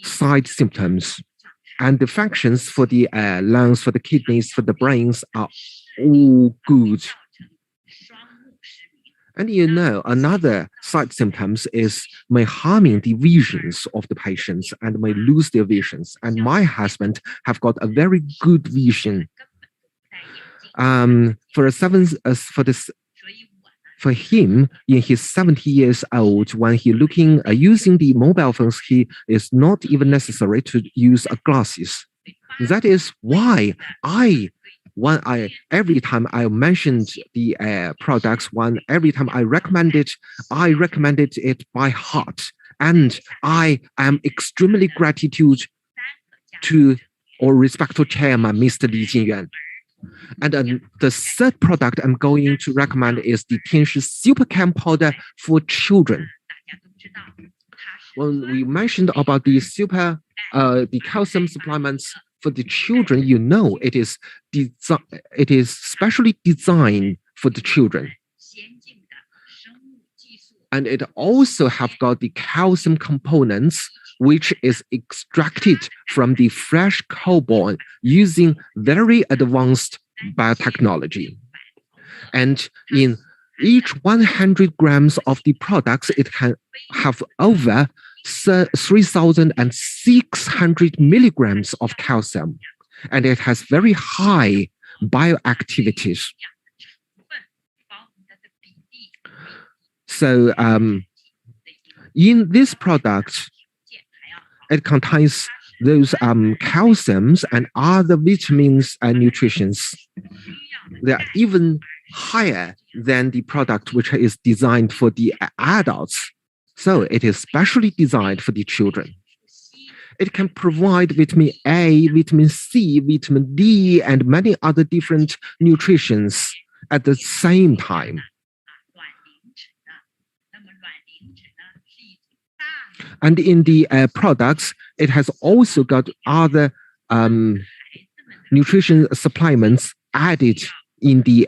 side symptoms. And the functions for the lungs, for the kidneys, for the brains are all good. And you know, another side symptoms is may harming the visions of the patients and may lose their visions. And my husband have got a very good vision. For him, in his 70 years old, when he looking using the mobile phones, he is not even necessary to use glasses. That is why every time I mentioned the products, every time I recommended it by heart, and I am extremely gratitude to our respectful chairman, Mr. Li Jinyuan. And the third product I'm going to recommend is the Tiens Super Chem powder for children. When we mentioned about the calcium supplements for the children, you know it is specially designed for the children. And it also have got the calcium components, which is extracted from the fresh cobalt using very advanced biotechnology. And in each 100 grams of the products, it can have over 3,600 milligrams of calcium. And it has very high bioactivities. So in this product, it contains those calciums and other vitamins and nutrients. They are even higher than the product which is designed for the adults. So it is specially designed for the children. It can provide vitamin A, vitamin C, vitamin D, and many other different nutrients at the same time. And in the products, it has also got other nutrition supplements added in the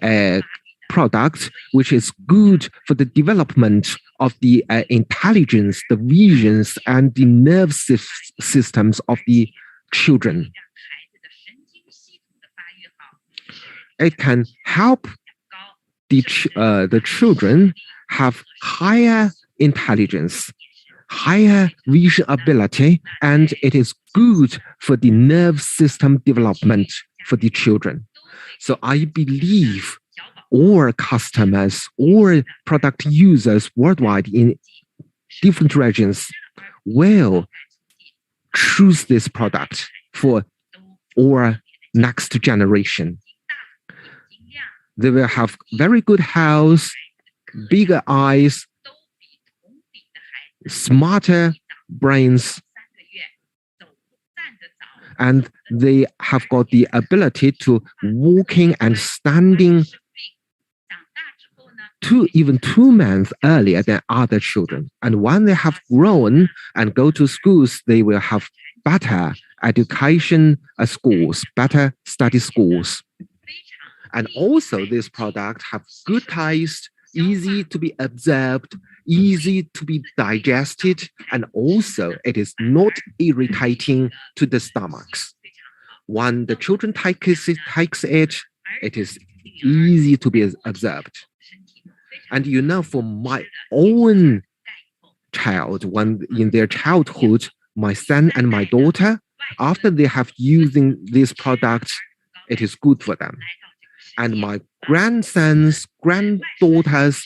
product, which is good for the development of the intelligence, the visions, and the nerve systems of the children. It can help the children have higher intelligence, higher vision ability, and it is good for the nerve system development for the children. So I believe all customers, all product users worldwide in different regions will choose this product for our next generation. They will have very good health, bigger eyes, smarter brains, and they have got the ability to walking and standing even 2 months earlier than other children. And when they have grown and go to schools, they will have better education schools, better study schools. And also this product have good taste, easy to be observed, easy to be digested, and also it is not irritating to the stomachs. When the children takes it, it is easy to be observed. And you know, for my own child, when in their childhood, my son and my daughter, after they have using this product, it is good for them. And my grandsons, granddaughters,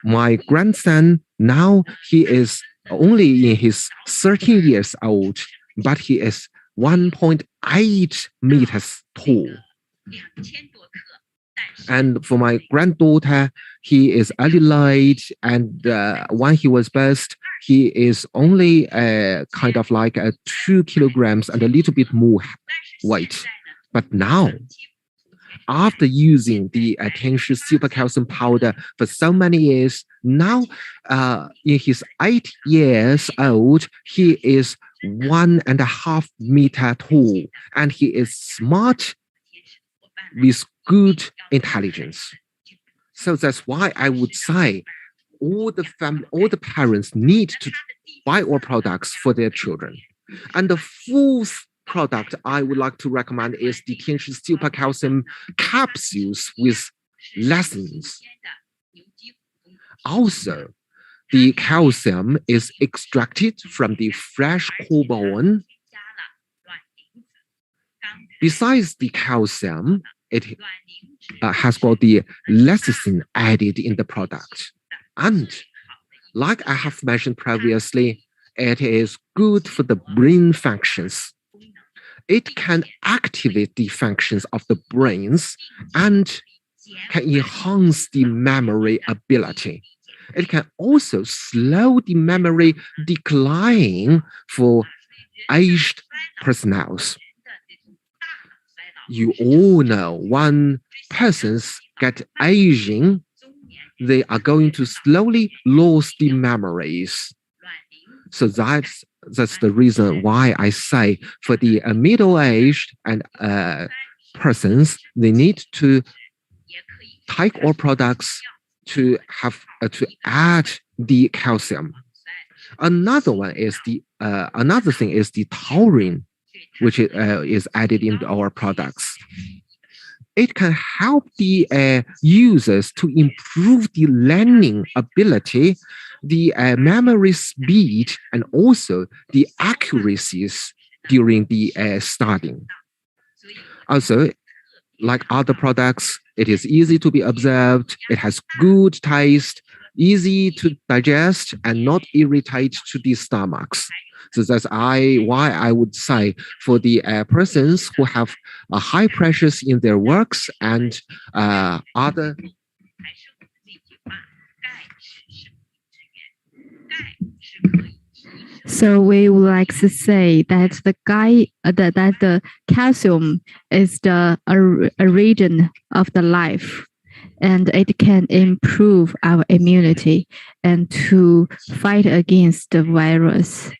my grandson, now he is only in his 13 years old, but he is 1.8 meters tall. And for my granddaughter, he is early late, and when he was birthed, he is only kind of like 2 kilograms and a little bit more weight. But now, after using the Tiens super calcium powder for so many years, now in his 8 years old, he is 1.5 meters tall, and he is smart with good intelligence. So that's why I would say all the parents need to buy our products for their children. And the fourth product I would like to recommend is the Tiens super calcium capsules with lessons. Also, the calcium is extracted from the fresh cobalt. Besides the calcium, it has got the lecithin added in the product. And like I have mentioned previously, it is good for the brain functions. It can activate the functions of the brains and can enhance the memory ability. It can also slow the memory decline for aged personnels. You all know when persons get aging, they are going to slowly lose the memories. So that's the reason why I say for the middle-aged and persons, they need to take our products to have to add the calcium. Another thing is the taurine, which is added into our products. It can help the users to improve the learning ability, the memory speed, and also the accuracies during the studying. Also, like other products, it is easy to be observed, it has good taste, easy to digest, and not irritate to the stomachs. So that's why I would say for the persons who have high pressures in their works and other. So we would like to say that the calcium is the origin of the life, and it can improve our immunity and to fight against the virus.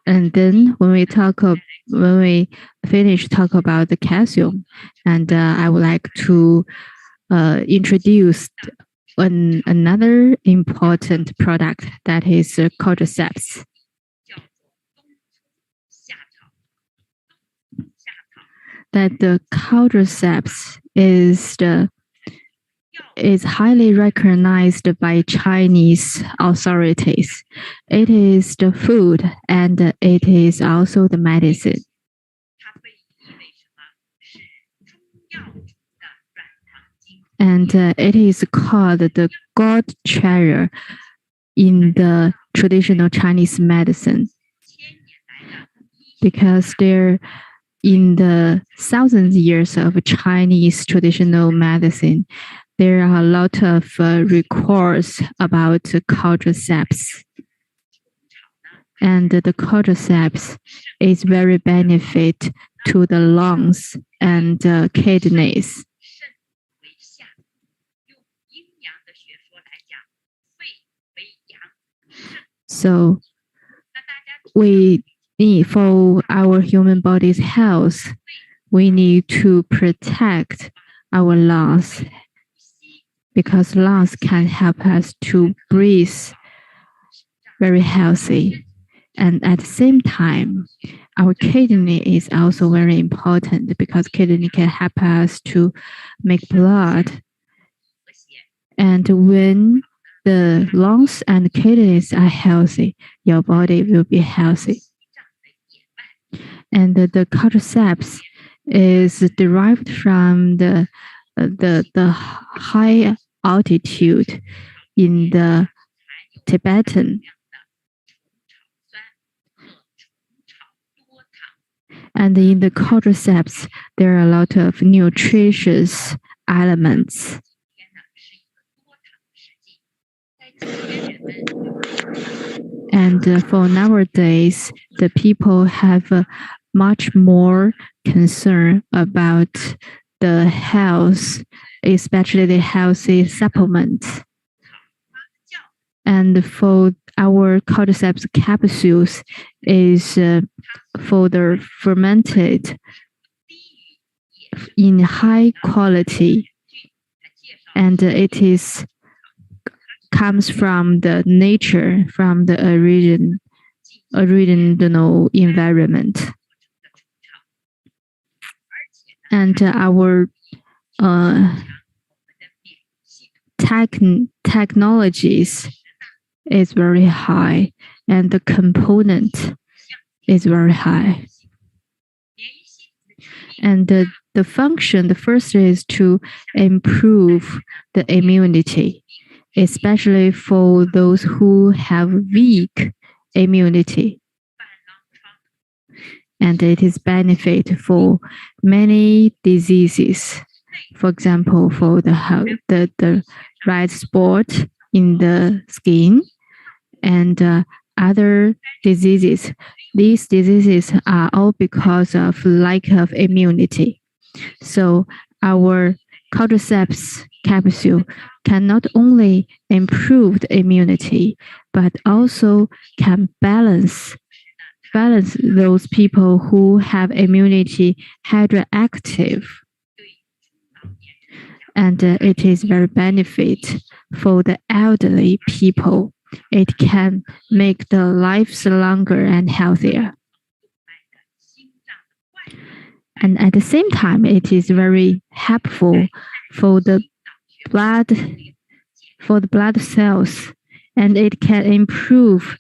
And then when we finish talk about the calcium, and I would like to introduce another important product, that is cordyceps. That the cordyceps is highly recognized by Chinese authorities. It is the food and it is also the medicine. And it is called the God treasure in the traditional Chinese medicine, because in the thousands of years of Chinese traditional medicine, there are a lot of records about cordyceps. And the cordyceps is very benefit to the lungs and kidneys. So we need, for our human body's health, we need to protect our lungs, because lungs can help us to breathe very healthy. And at the same time, our kidney is also very important, because kidney can help us to make blood. And when the lungs and kidneys are healthy, your body will be healthy. And the cordyceps is derived from the high altitude in the Tibetan. And in the cordyceps, there are a lot of nutritious elements. And for nowadays, the people have much more concern about the health, especially the healthy supplements. And for our cordyceps capsules is for the fermented in high quality, and it is comes from the nature, from the original environment. And our technologies is very high, and the component is very high. And the function, the first is to improve the immunity, especially for those who have weak immunity. And it is benefit for many diseases. For example, for the red spot in the skin and other diseases. These diseases are all because of lack of immunity. So our cordyceps capsule can not only improve the immunity, but also can balance those people who have immunity hyperactive. And it is very benefit for the elderly people. It can make the lives longer and healthier. And at the same time, it is very helpful for the blood cells, and it can improve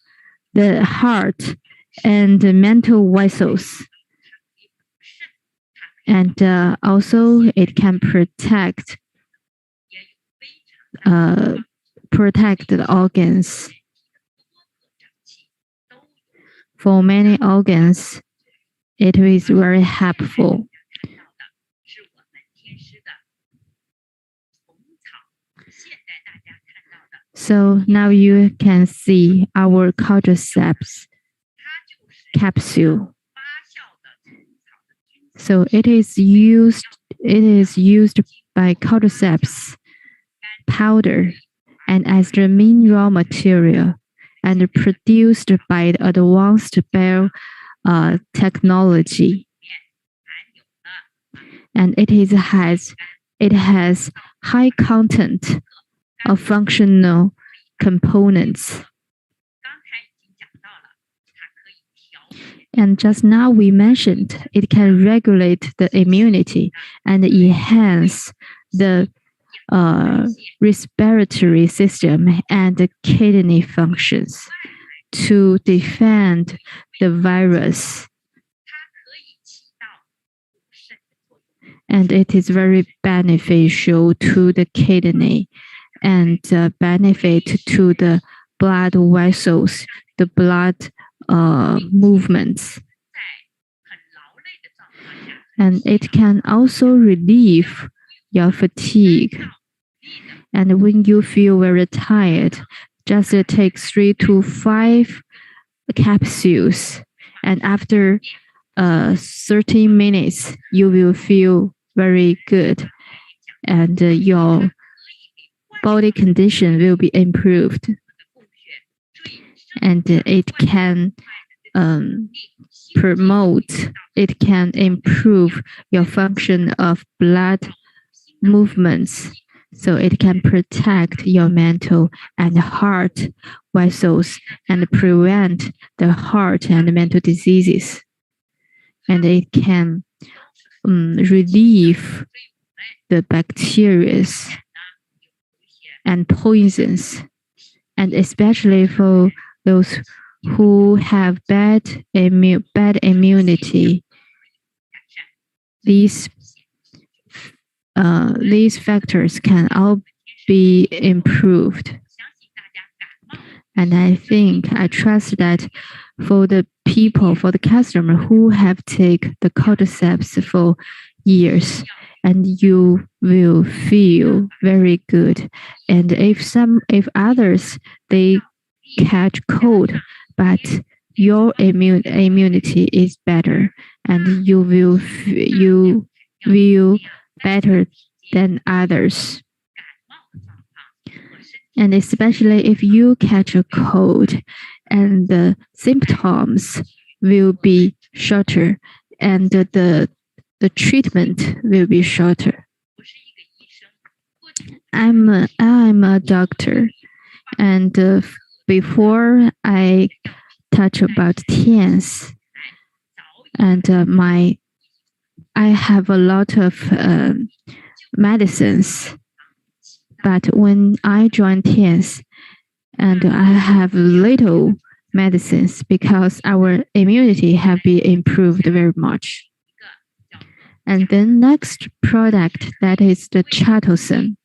the heart and the mental vessels. And also it can protect the organs. For many organs, it is very helpful. So now you can see our cordyceps capsule. So it is used by cordyceps powder and as the main raw material, and produced by the advanced technology. And it has high content of functional components. And just now we mentioned it can regulate the immunity and enhance the respiratory system and the kidney functions to defend the virus. And it is very beneficial to the kidney and benefit to the blood vessels, the blood movements. And it can also relieve your fatigue. And when you feel very tired, just take 3 to 5 capsules. And after 30 minutes, you will feel very good. And your body condition will be improved. and it can it can improve your function of blood movements. So it can protect your mental and heart vessels and prevent the heart and mental diseases. And it can relieve the bacteria and poisons, and especially for those who have bad immunity. These factors can all be improved. And I trust that for the people, for the customer who have taken the cordyceps for years, and you will feel very good. And if others, they catch cold, but your immunity is better, and you will better than others. And especially if you catch a cold, and the symptoms will be shorter, and the treatment will be shorter. I'm a doctor, and before I touch about Tiens, and I have a lot of medicines, but when I joined Tiens, and I have little medicines because our immunity have been improved very much. And the next product, that is the Chitosan.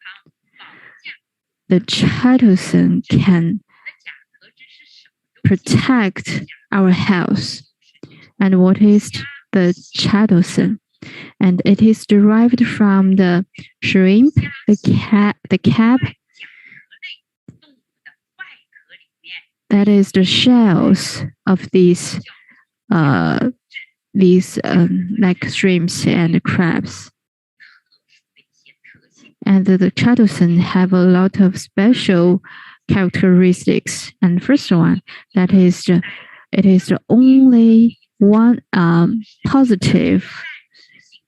The Chitosan can protect our health. And what is the Chitosan? And it is derived from the shrimp, the crab. That is the shells of these like shrimps and crabs. And the Chitosan have a lot of special characteristics. And first one, that is it is the only one positive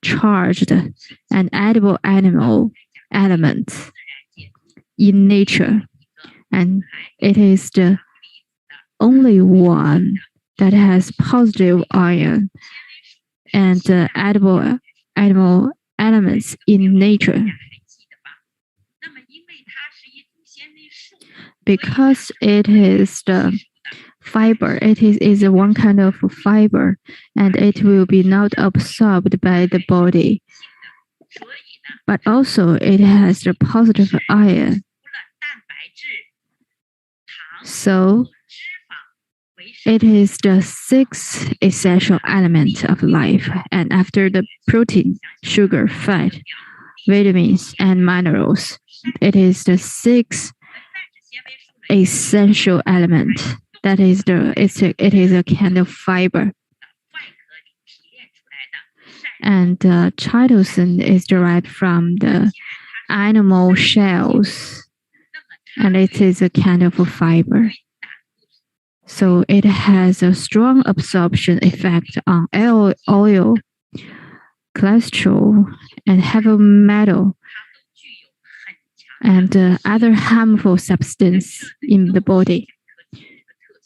charged and edible animal element in nature, and it is the only one that has positive ion and edible animal elements in nature. Because it is the fiber, it is one kind of fiber, and it will be not absorbed by the body. But also it has the positive ion. So it is the sixth essential element of life, and after the protein, sugar, fat, vitamins, and minerals, it is the sixth essential element. That is it is a kind of fiber. And Chitosan is derived from the animal shells, and it is a kind of a fiber. So it has a strong absorption effect on oil, cholesterol, and heavy metal, and other harmful substance in the body.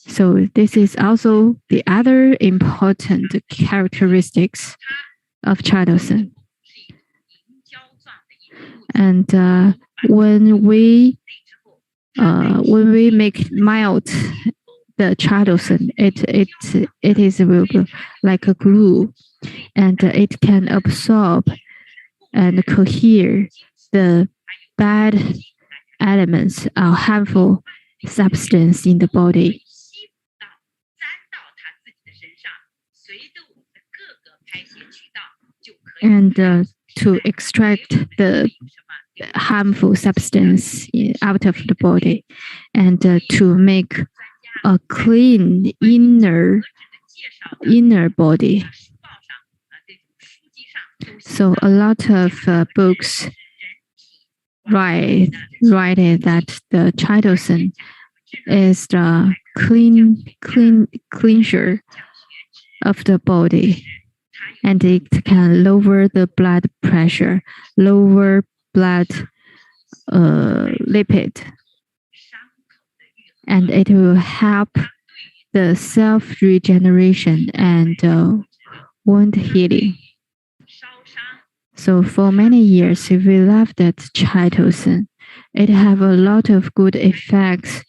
So this is also the other important characteristics of Chitosan. And when we make melt the Chitosan, it is like a glue, and it can absorb and cohere the bad elements or harmful substance in the body. And to extract the harmful substance out of the body, and to make a clean inner body. So a lot of books write that the Chitosan is the cleanser of the body, and it can lower the blood pressure, lower blood lipid, and it will help the self regeneration and wound healing. So for many years, we loved that chitosan. It have a lot of good effects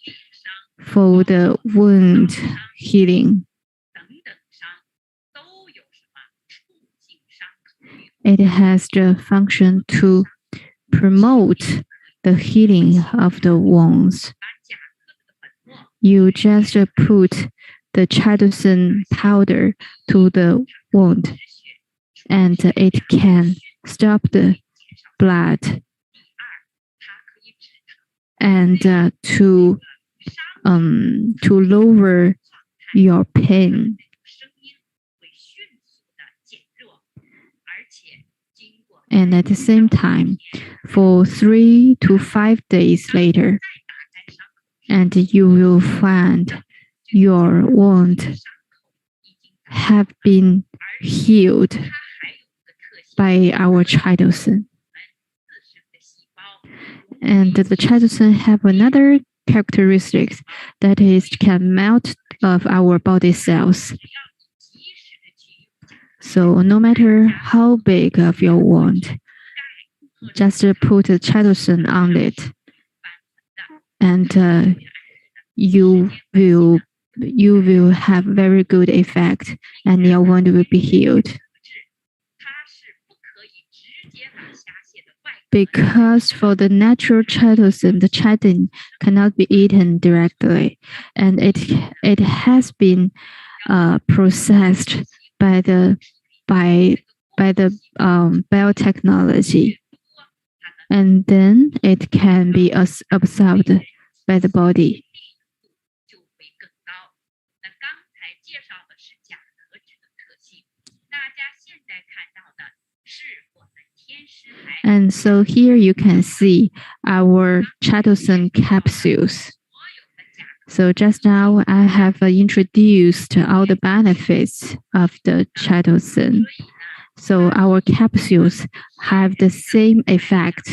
for the wound healing. It has the function to promote the healing of the wounds. You just put the chitosan powder to the wound, and it can stop the blood and to lower your pain. And at the same time, for 3 to 5 days later, and you will find your wound have been healed by our chitosan. And the chitosan have another characteristic, that is can melt of our body cells. So no matter how big of your wound, just put a chitosan on it, and you will have very good effect, and your wound will be healed. Because for the natural chitosan, the chitin cannot be eaten directly, and it has been processed by the biotechnology, and then it can be absorbed by the body. And so here you can see our chitosan capsules. So just now I have introduced all the benefits of the chitosan. So our capsules have the same effect.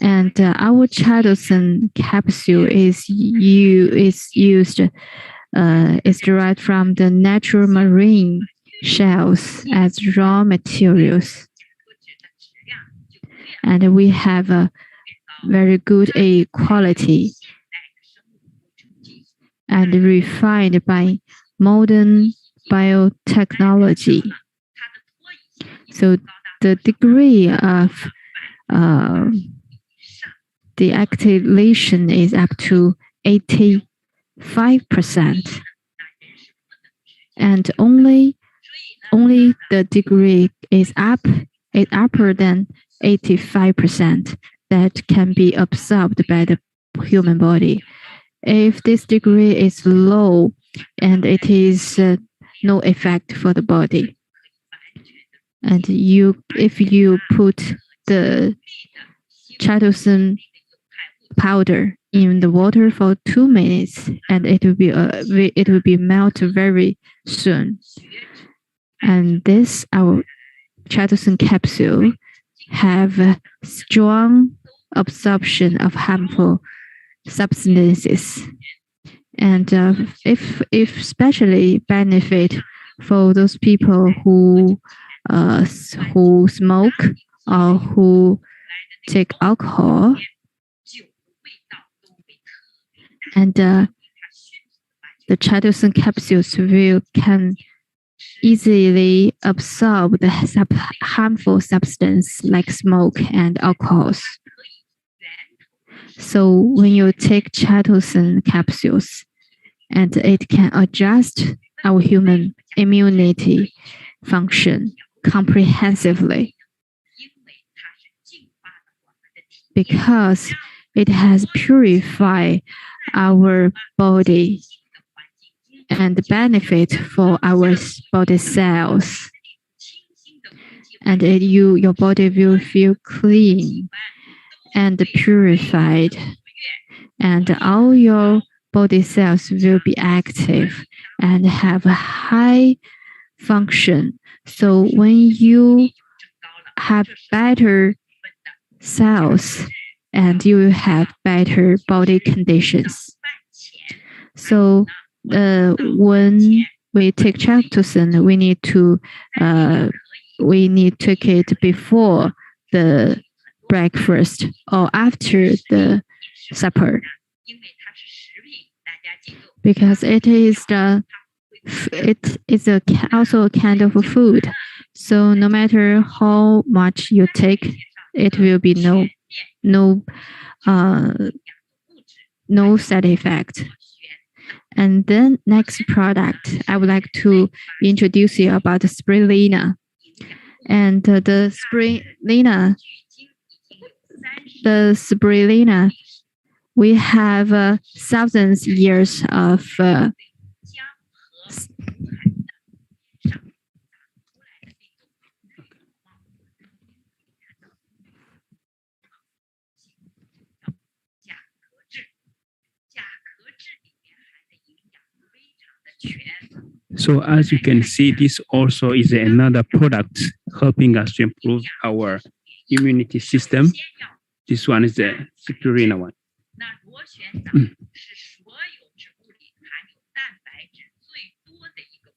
And our chitosan capsule is derived from the natural marine shells as raw materials. And we have a very good quality and refined by modern biotechnology. So the degree of the activation is up to 85%, and only the degree is upper than 85% that can be absorbed by the human body. If this degree is low, and it is no effect for the body, and if you put the chitosan powder in the water for 2 minutes, and it will be melt very soon. And this our chitosan capsule have a strong absorption of harmful substances, and if especially benefit for those people who smoke or who take alcohol, and the chitosan capsules can easily absorb the harmful substance like smoke and alcohols. So when you take chitosan capsules, and it can adjust our human immunity function comprehensively, because it has purified our body and benefit for our body cells, and your body will feel clean and purified, and all your body cells will be active and have a high function. So when you have better cells and you will have better body conditions. So when we take tryptophan, we need to take it before the breakfast or after the supper, because it is also a kind of a food. So no matter how much you take, it will be no side effect. And then next product, I would like to introduce you about the spirulina. And the spirulina, we have thousands years of So as you can see, this also is another product helping us to improve our immunity system. This one is the spirulina one.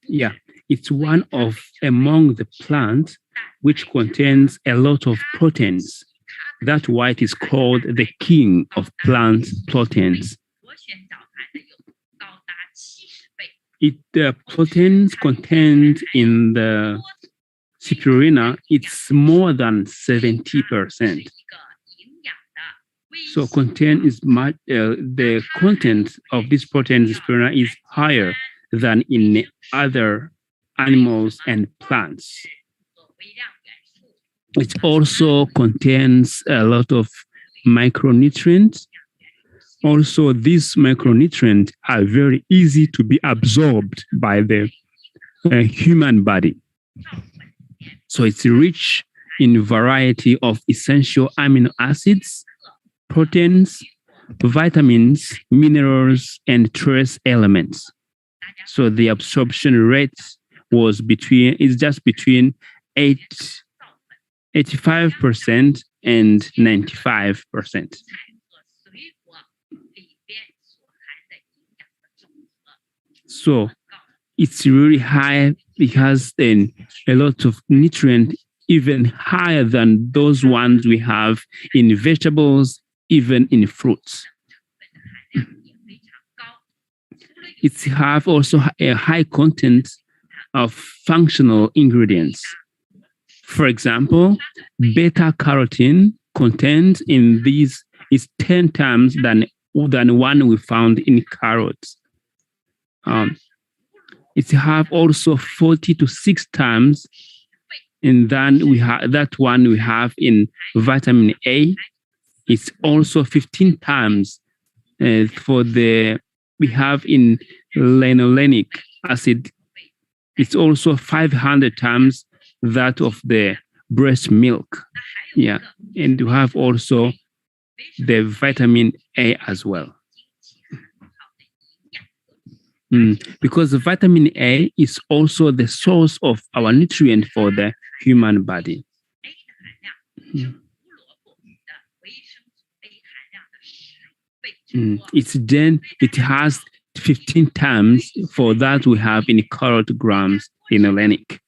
Yeah, it's one of among the plants which contains a lot of proteins. That's why it is called the king of plant proteins. The proteins contained in the spirulina, it's more than 70%. So the content of this protein in spirulina is higher than in other animals and plants. It also contains a lot of micronutrients. Also, these micronutrients are very easy to be absorbed by the human body. So it's rich in a variety of essential amino acids, proteins, vitamins, minerals, and trace elements. So the absorption rate is just between 85% and 95%. So it's really high because then a lot of nutrient, even higher than those ones we have in vegetables, even in fruits. It have also a high content of functional ingredients. For example, beta carotene content in these is 10 times than one we found in carrots. It have also 40 to 6 times, and then we have that one we have in vitamin A. It's also 15 times we have in linoleic acid. It's also 500 times that of the breast milk. Yeah, and you have also the vitamin A as well. Because the vitamin A is also the source of our nutrient for the human body. It has 15 times for that we have in carrot grams in linoleic.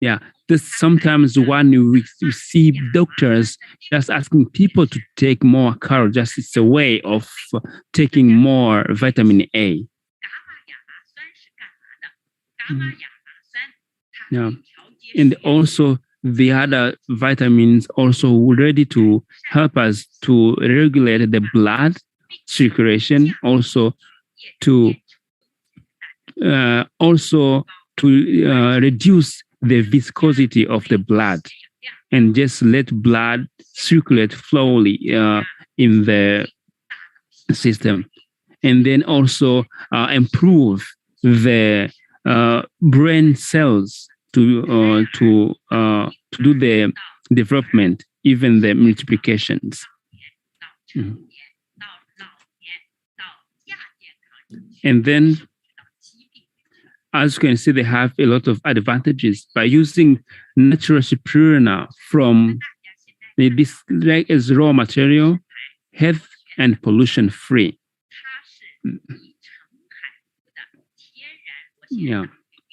Yeah, this sometimes when we see doctors just asking people to take more carrot, just it's a way of taking more vitamin A. Yeah, and also the other vitamins also ready to help us to regulate the blood circulation, also to reduce the viscosity of the blood and just let blood circulate slowly in the system, and then also improve the brain cells to do the development, even the multiplications. And then, as you can see, they have a lot of advantages by using natural spirulina from this like as raw material, health and pollution free. Yeah,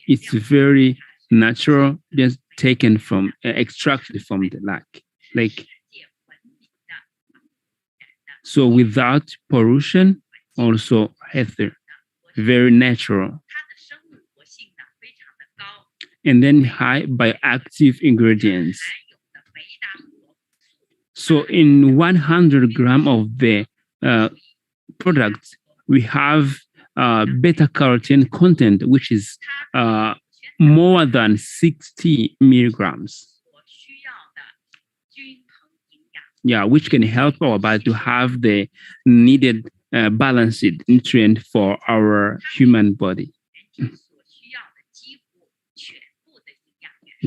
it's very natural, just taken from extracted from the lake. So without pollution, also healthy, very natural. And then high bioactive ingredients. So in 100 grams of the product, we have beta carotene content, which is more than 60 milligrams. Yeah, which can help our body to have the needed balanced nutrient for our human body.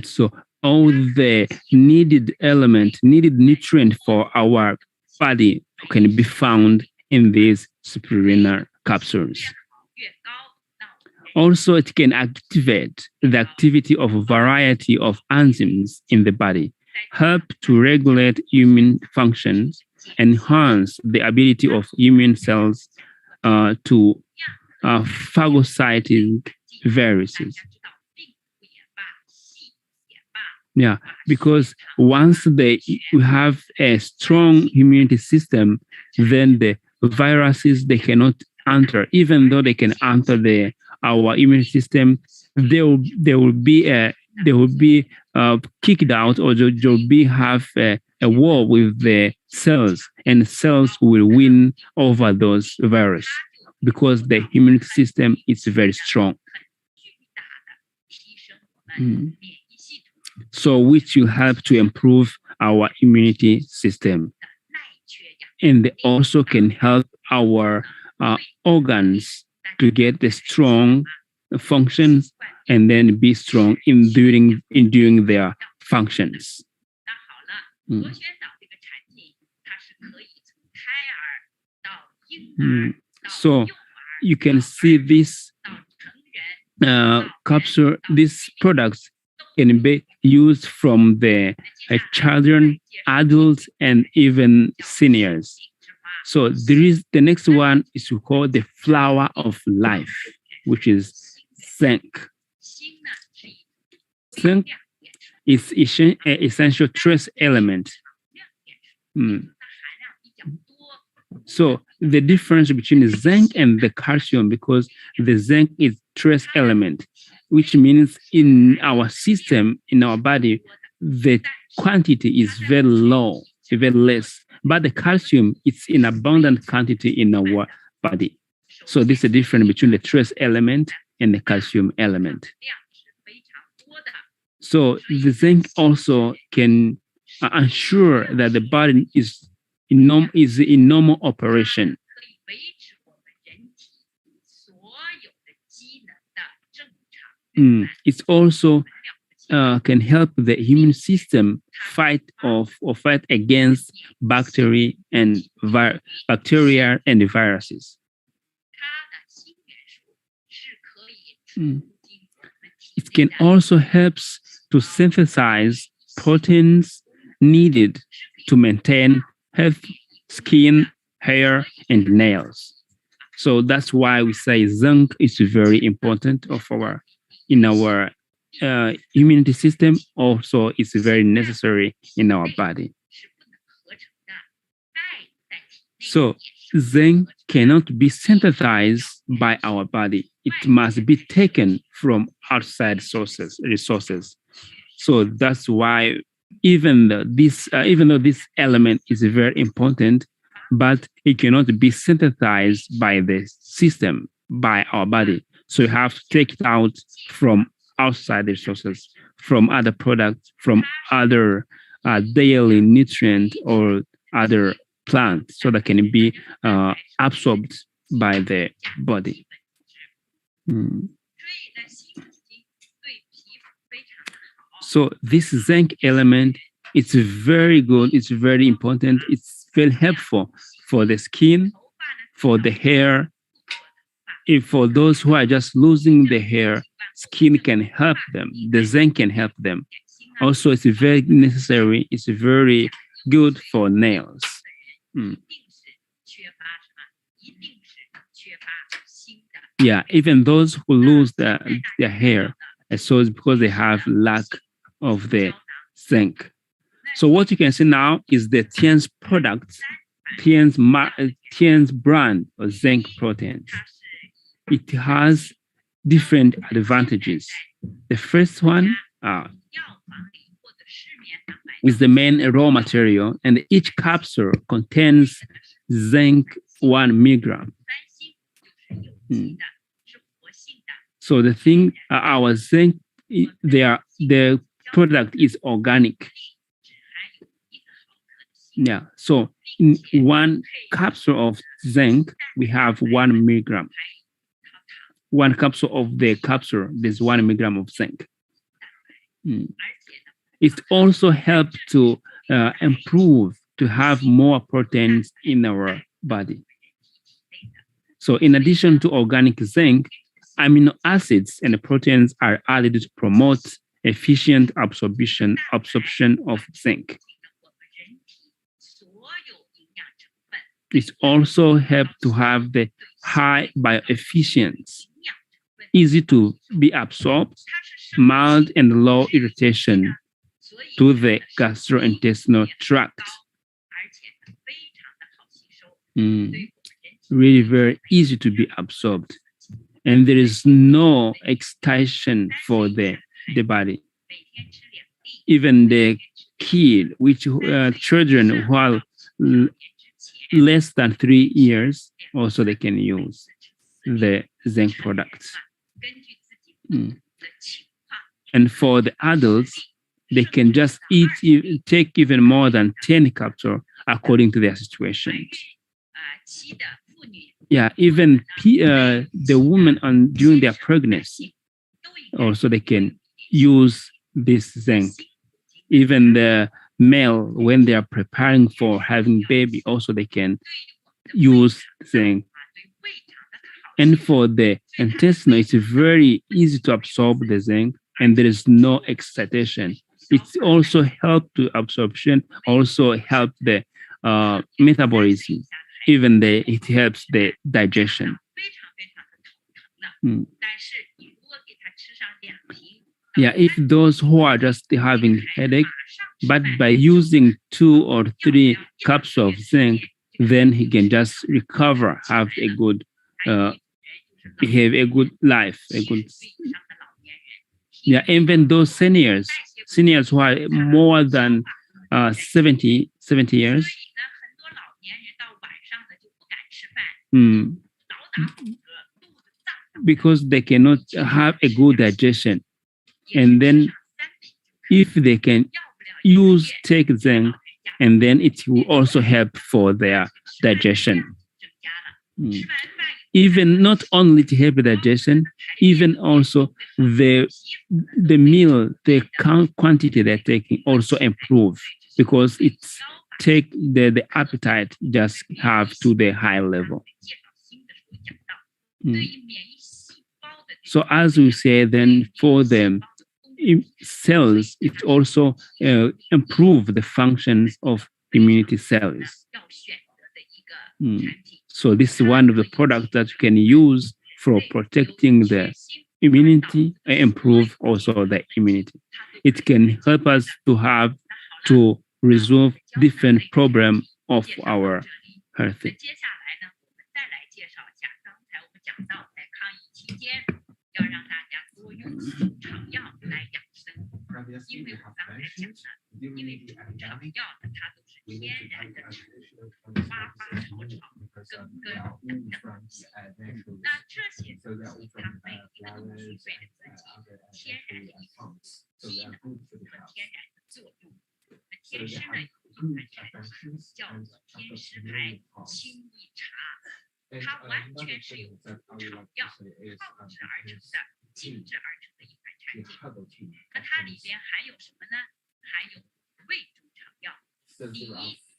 So all the needed nutrient for our body can be found in these spirulina capsules. Also, it can activate the activity of a variety of enzymes in the body, help to regulate immune functions, enhance the ability of immune cells to phagocytic viruses. Yeah, because once we have a strong immunity system, then the viruses, they cannot enter. Even though they can enter our immune system, they will be kicked out, or they'll have a war with the cells, and cells will win over those viruses because the immune system is very strong. So which will help to improve our immunity system. And they also can help our organs to get the strong functions and then be strong in doing their functions. So you can see this capsule, these products can be used from the children, adults, and even seniors. So there is the next one is called the flower of life, which is zinc. Zinc is an essential trace element. So the difference between the zinc and the calcium, because the zinc is trace element, which means in our system, in our body, the quantity is very low, very less. But the calcium, it's in abundant quantity in our body. So this is the difference between the trace element and the calcium element. So the zinc also can ensure that the body is in normal operation. It also can help the immune system fight against bacteria and viruses. It can also help to synthesize proteins needed to maintain healthy skin, hair, and nails. So that's why we say zinc is very important in our immunity system. Also, it's very necessary in our body. So zinc cannot be synthesized by our body. It must be taken from outside resources. So that's why even though this element is very important, but it cannot be synthesized by the system, by our body. So you have to take it out from outside resources, from other products, from other daily nutrient or other plants, so that can be absorbed by the body. So this zinc element, it's very good, it's very important, it's very helpful for the skin, for the hair. If for those who are just losing the hair, skin can help them. The zinc can help them. Also, it's very necessary. It's very good for nails. Yeah, even those who lose their hair, so it's because they have lack of the zinc. So what you can see now is the Tiens products, Tiens brand of zinc proteins. It has different advantages. The first one is the main raw material, and each capsule contains zinc 1 milligram. So the thing, our zinc, the product is organic. Yeah, so in 1 capsule of zinc, we have 1 milligram. 1 capsule of the capsule, there's 1 milligram of zinc. It also helps to improve, to have more proteins in our body. So in addition to organic zinc, amino acids and proteins are added to promote efficient absorption of zinc. It also helps to have the high bioefficiency, easy to be absorbed, mild and low irritation to the gastrointestinal tract. Really very easy to be absorbed. And there is no excitation for the body. Even the kid, children who are less than 3 years, also they can use the zinc products. And for the adults, they can just take even more than 10 capsules according to their situation. Yeah, even the women during their pregnancy, also they can use this zinc. Even the male, when they are preparing for having baby, also they can use zinc. And for the intestine, it's very easy to absorb the zinc, and there is no excitation. It also helps to absorption, also help the metabolism. Even it helps the digestion. Yeah, if those who are just having headache, but by using 2 or 3 cups of zinc, then he can just recover, have a good, have a good life, yeah, even those seniors who are more than 70 years, because they cannot have a good digestion. And then if they can take zinc, and then it will also help for their digestion. Even not only to help the digestion, even also the meal, the quantity they're taking also improve, because it's take the appetite just have to the high level. So as we say, then for the cells, it also improve the functions of immunity cells. So this is one of the products that you can use for protecting the immunity and improve also the immunity. It can help us to resolve different problems of our health.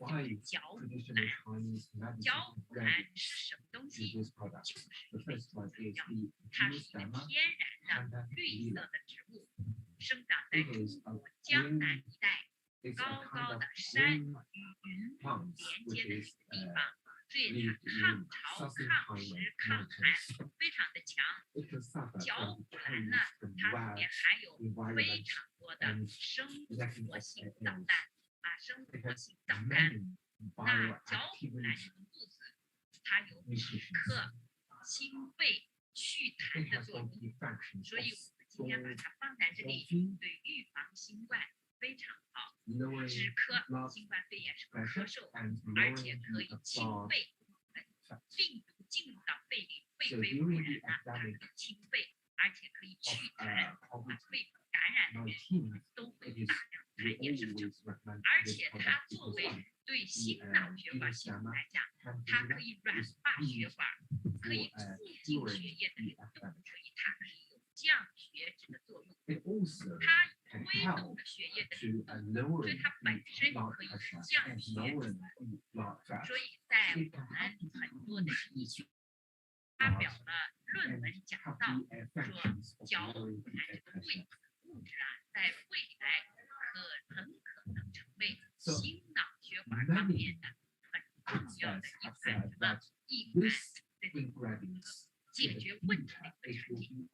就是嚼虎兰。嚼虎兰是什么东西？就是一味草药，它是一个天然的绿色的植物，生长在中国江南一带高高的山与云连接的地方，所以它抗潮、抗湿、抗寒非常的强。嚼虎兰呢，它里面含有非常多的生活性皂苷生活性皂苷。那嚼虎兰这个木子，它有止咳、清肺、祛痰的作用，所以我们今天把它放在这里，对预防新冠非常好。止咳，新冠肺炎是个咳嗽，而且可以清肺。病毒进入到肺里，肺被污染了，它可以清肺，而且可以祛痰。肺部感染的人都会有大量痰液生成，而且它作为对心脑血管系统来讲，它可以软化血管，可以促进血液的流动，所以它可以有降血脂的作用。它推动了血液的流动，所以它本身可以降血脂。所以在我们很多的医学发表了论文讲到，说嚼虎兰这个贵物质在未来很可能成为心脑血管方面的很重要的一款解决问题的一个产品。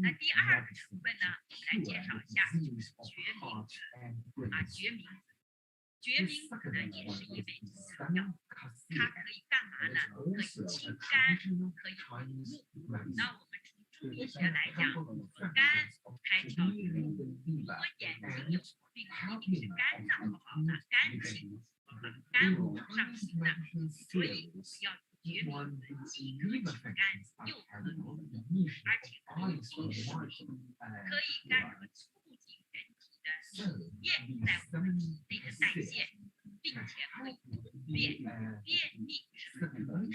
那第二个成分呢，我们来介绍一下，就是决明子决明子。决明子呢也是一味草药，它可以干嘛呢？可以清肝，可以明目。那我们从中医学来讲，肝开窍于目，和眼睛有病一定是肝脏不好的，肝气肝火上行的，所以我们要决明子既可清肝，又可明目，而且可以通湿，可以干什么？促进人体的体液在我们体内的代谢，并且可以通便。便秘是很容易的，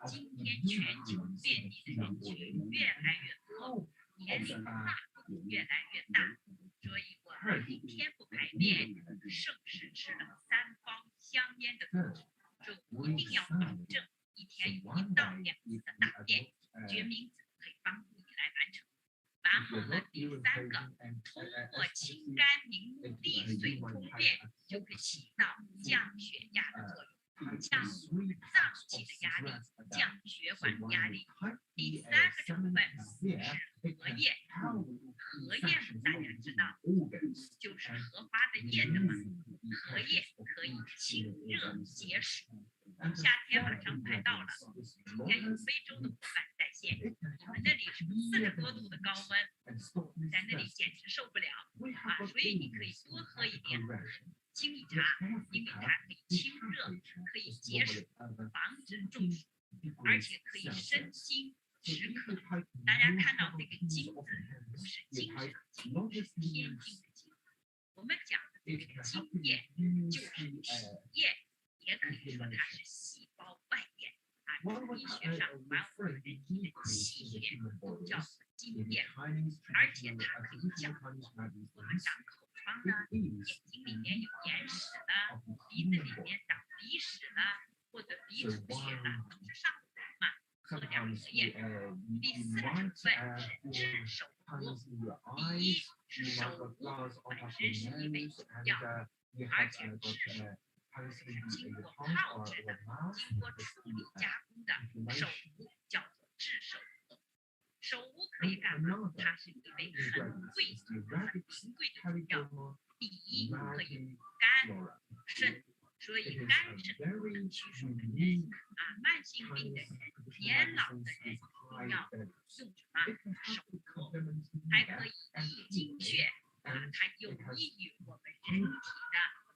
今天全球便秘的人群越来越多，年龄跨度越来越大，所以我们一天不排便，胜似吃了3包香烟的毒，就一定要保证一天有1到2次的大便。决明子可以帮助你来完成。然后呢，第3个，通过清肝明目、利水通便，就可以起到降血压的作用，降脏器的压力，降血管压力。第3个成分是荷叶，荷叶大家知道，就是荷花的叶子嘛。荷叶可以清热解暑。夏天马上快到了，今天有非洲的伙伴在线，我们那里是40多度的高温，在那里简直受不了所以你可以多喝一点青米茶，因为它可以清热，可以解暑，防止中暑，而且可以生津止渴。大家看到这个津字，不是精神的精，是天津的津。我们讲的这个津液就是体液，也可以说它是细胞外液中医学上管我们人体的气血都叫做津液，而且它可以降火。我们长口疮呢，眼睛里面有眼屎了，鼻子里面长鼻屎了，或者鼻出血了，都是上火嘛，喝点荷叶。第4个成分是治手无。第一是手无本身是一味草药，而且是经过泡制的、经过处理加工的手无，叫做治手无。手无可以干嘛？它是一味很贵的、很名贵的中药。第一可以肝肾，所以肝肾功能虚弱的人慢性病的人、年老的人都要用什么？手无，还可以益精血它有益于我们人体的。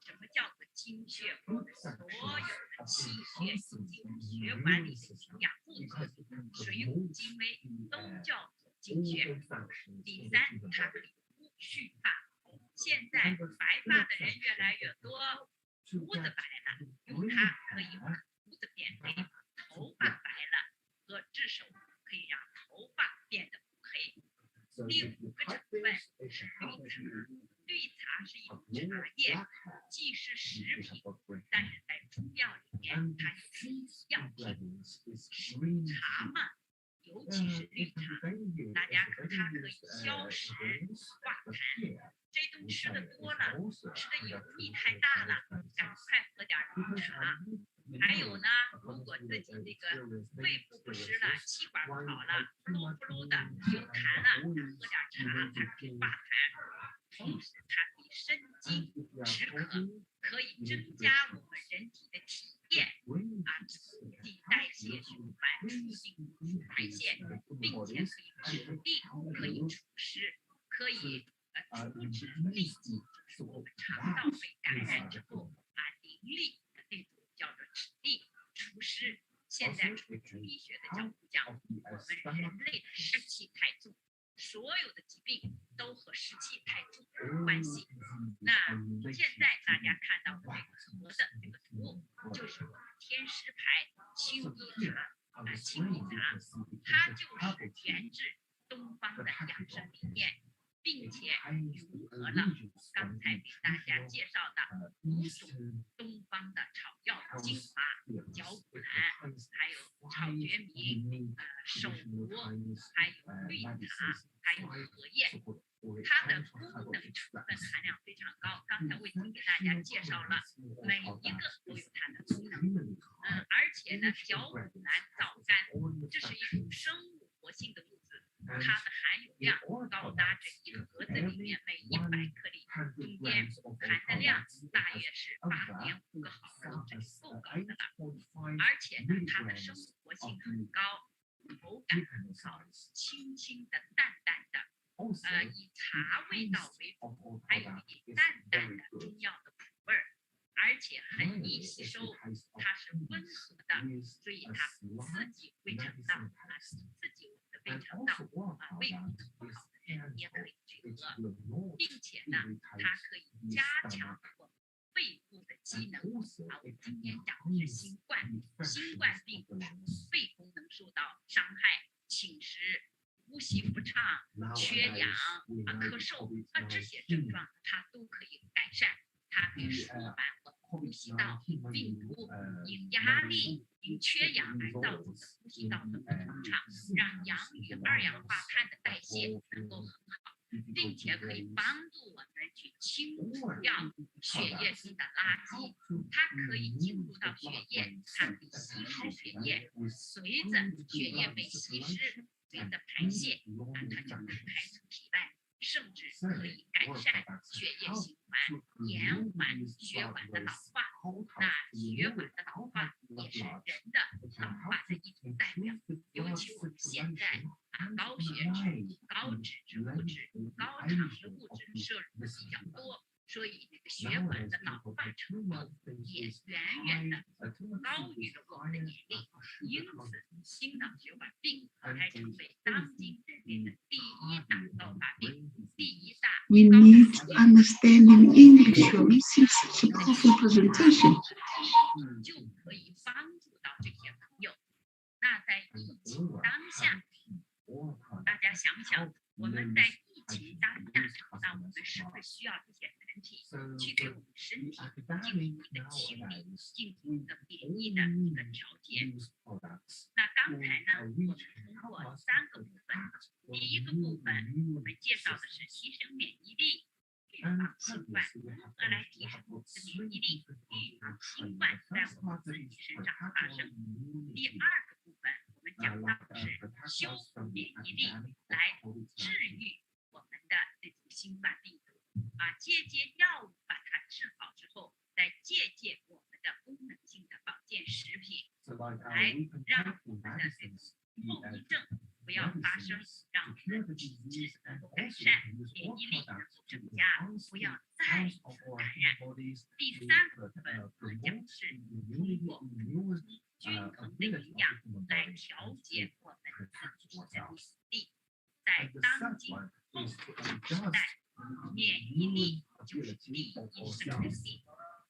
什么叫做精血？我们所有的气血以及血管里的营养物质，水谷精微都叫做精血。第3，它可以补须发。现在白发的人越来越多，胡子白了，用它可以把胡子变黑；头发白了，和治手可以让头发变得不黑。第5个成分是绿茶。绿茶是一种茶叶，既是食品，茶嘛，尤其是绿茶，大家它可以消食化痰。这顿吃的多了，吃的油腻太大了，赶快喝点绿茶。还有呢，如果自己这个肺部不湿了，气管不好了，呼噜的有痰了，喝点茶，它可以化痰，同时它可以生津止渴，可以增加我们人体的体液促进代谢循环，促进排泄，并且可以止痢，可以除湿，可以阻止痢疾，就是我们肠道被感染之后淋漓的那种叫做止痢除湿。现在从中医学的角度讲，我们人类的湿气太重，所有的疾病都和湿气太重有关系。那现在大家看到的这个盒的这个图，就是我们天师牌清益茶清益茶，它就是源自东方的养生理念，并且融合了刚才给大家介绍的5种东方的草药的精华，绞股蓝，还有草决明、首乌，还有绿茶，还有荷叶。它的功能成分含量非常高，刚才我已经给大家介绍了，每一个都有它的功能。而且呢，绞股蓝皂苷，这是一种生物活性的物质，它的含有量高达这一盒子里面每100克里中间含的量大约是8.5个毫克，这是够高的了。而且呢，它的生物活性很高，口感很好，轻轻的、淡淡的。以茶味道为主，还有一点淡淡的中药的苦味儿，而且很易吸收，它是温和的，所以它不刺激胃肠道刺激我们的胃肠道胃功能不好的人也可以去喝，并且呢，它可以加强我们肺部的机能。我们今天讲的是新冠病毒肺功能受到伤害，侵蚀。呼吸不畅、缺氧咳嗽这些症状它都可以改善，它可以舒缓我们呼吸道病毒因压力、因缺氧来造成的呼吸道的不通畅，让氧与二氧化碳的代谢能够很好，并且可以帮助我们去清除掉血液中的垃圾，它可以进入到血液，它可以稀释血液，随着血液被稀释。随着排泄它就能排出体外，甚至可以改善血液循环，延缓血管的老化。那血管的老化也是人的老化的一种代表，尤其我们现在高血脂、高脂质物质、高糖的物质摄入的比较多，所以这个血管的老化程度也远远的高于了我们的年龄，因此心脑血管病才成为当今人类的第1大高发病，第1大。We need to understand in English when we see such a powerful presentation. 就可以帮助到这些朋友。那在疫情当下，大家想想，我们在疫情当下，那我们是不是需要这些产品去给我们身体进行一个清理，进行一个免疫的一个调节？那刚才呢，我们通过3个部分，第1个部分我们介绍的是提升免疫力，预防新冠，如何来提升我们的免疫力，预防新冠在我们自己身上发生。第2个部分我们讲到的是修复免疫力，来治愈我们的这种新冠病毒借药物把它治好之后，再借我们的功能性的保健食品，来让我们的这种后遗症不要发生，让我们的体质能够改善，免疫力能够增加，不要再次感染。第3个部分我们讲的是通过均衡的营养来调节我们自己的免疫力。在当今后时代，免疫力就是第1生命力，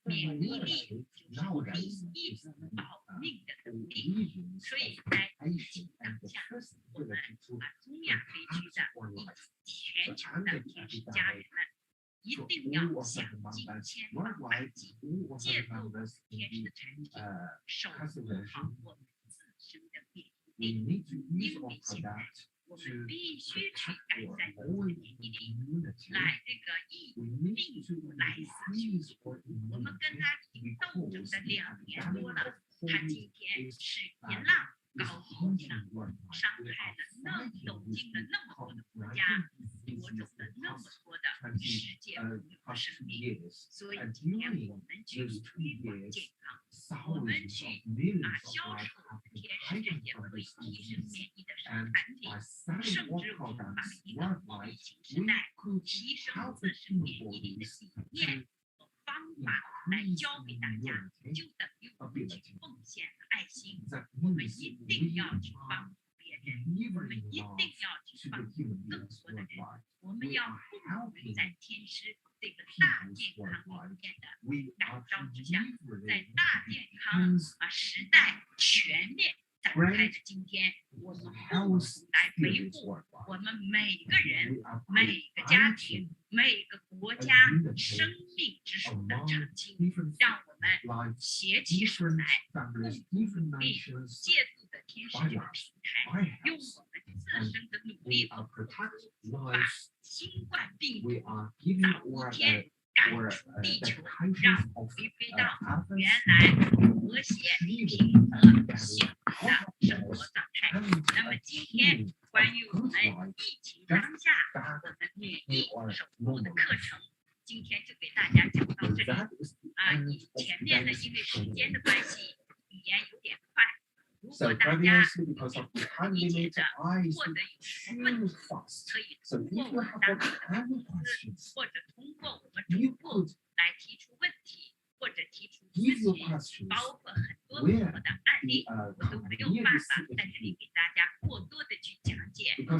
免疫力就是第1保命的能力。所以在疫情当下，我们中亚地区的全球的天使家人们，一定要想尽千方百计，借助天使的产品，守护好我们自定因为现在我们必须去改善自己的免疫力，来这个抑病来死去。我们跟他已经斗争了2年多了，他今天是一浪高过一浪，伤害了走进了那么多的国家，夺走了那么多的世界公有的生命。所以今天我们去推广健康，我们去销售天使这些可以提升免疫的产品，甚至我们把一个后疫情时代提升自身免疫力的理念和方法来教给大家，就等于我们去奉献了爱心。我们一定要去帮助别人，我们一定要去帮助更多的人。我们要共同在天师这个大健康理念的感召之下，在大健康时代全面展开的今天，我们共同来维护我们每个人、每个家庭、每个国家生命之树的长青，让我们携起手来，共同努力，借助的天使这个平台，用我们自身的努力和付出，把新冠病毒早一天赶出地球，让回归到原来和谐、平和、幸福的生活状态。那么今天关于我们疫情当下我们免疫守护的课程，今天就给大家讲到这里。你前面呢，因为时间的关系，语言有点快。如果大家有不理解的，或者有什么问题，可以通过我们当地的办公司，或者通过我们主播来提出问题，或者提出咨询，包括很多的案例，我都没有办法在这里给大家过多的去讲解。那么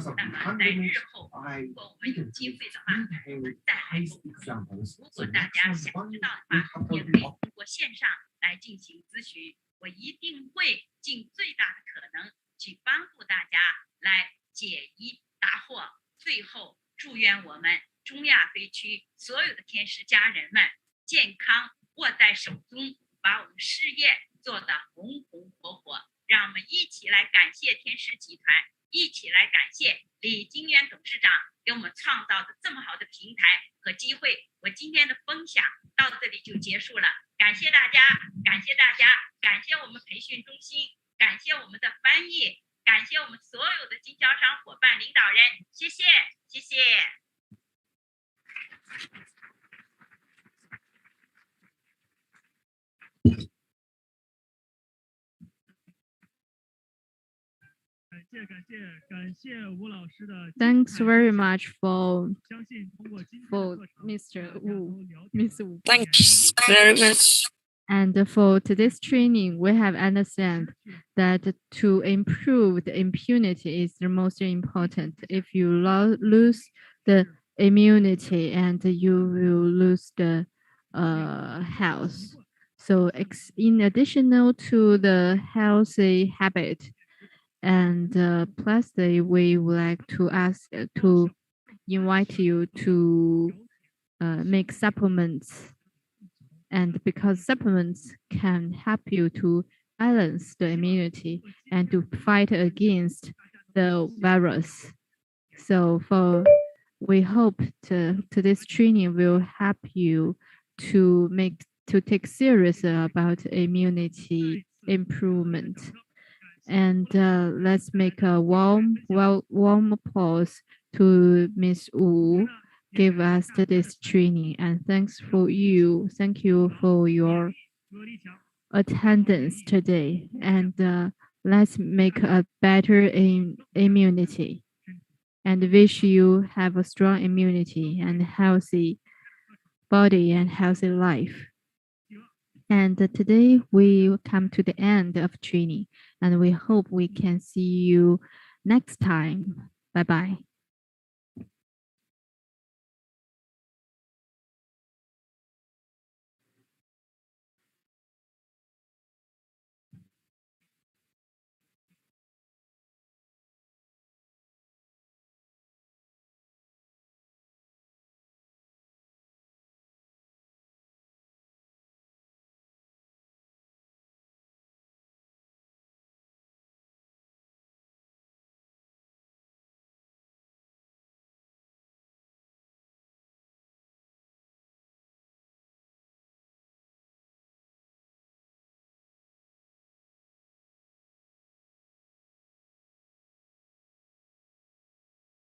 在日后，如果我们有机会的话，我们再来沟通。如果大家想知道的话，也可以通过线上来进行咨询。我一定会尽最大的可能去帮助大家来解疑答惑。最后，祝愿我们中亚地区所有的天使家人们健康握在手中，把我们事业做得红红火火。让我们一起来感谢天使集团，一起来感谢李金元董事长给我们创造的这么好的平台和机会。我今天的分享到这里就结束了，感谢大家，感谢大家，感谢我们培训中心，感谢我们的翻译，感谢我们所有的经销商伙伴、领导人，谢谢，谢谢。感谢吴老师的。Thanks very much for Mr. Wu, Ms. Wu. Thanks very much. And for today's training, we have understand that to improve the immunity is the most important. If you lose the immunity, and you will lose the health. So in addition to the healthy habit, and plus we would like to ask to invite you to make supplements. And because supplements can help you to balance the immunity and to fight against the virus. So we hope this training will help you to take serious about immunity improvement. And let's make a warm applause to Ms. Wu. Give us this training, and thank you for your attendance today. And let's make a better immunity, and wish you have a strong immunity and healthy body and healthy life. And today we come to the end of training, and we hope we can see you next time. Bye bye.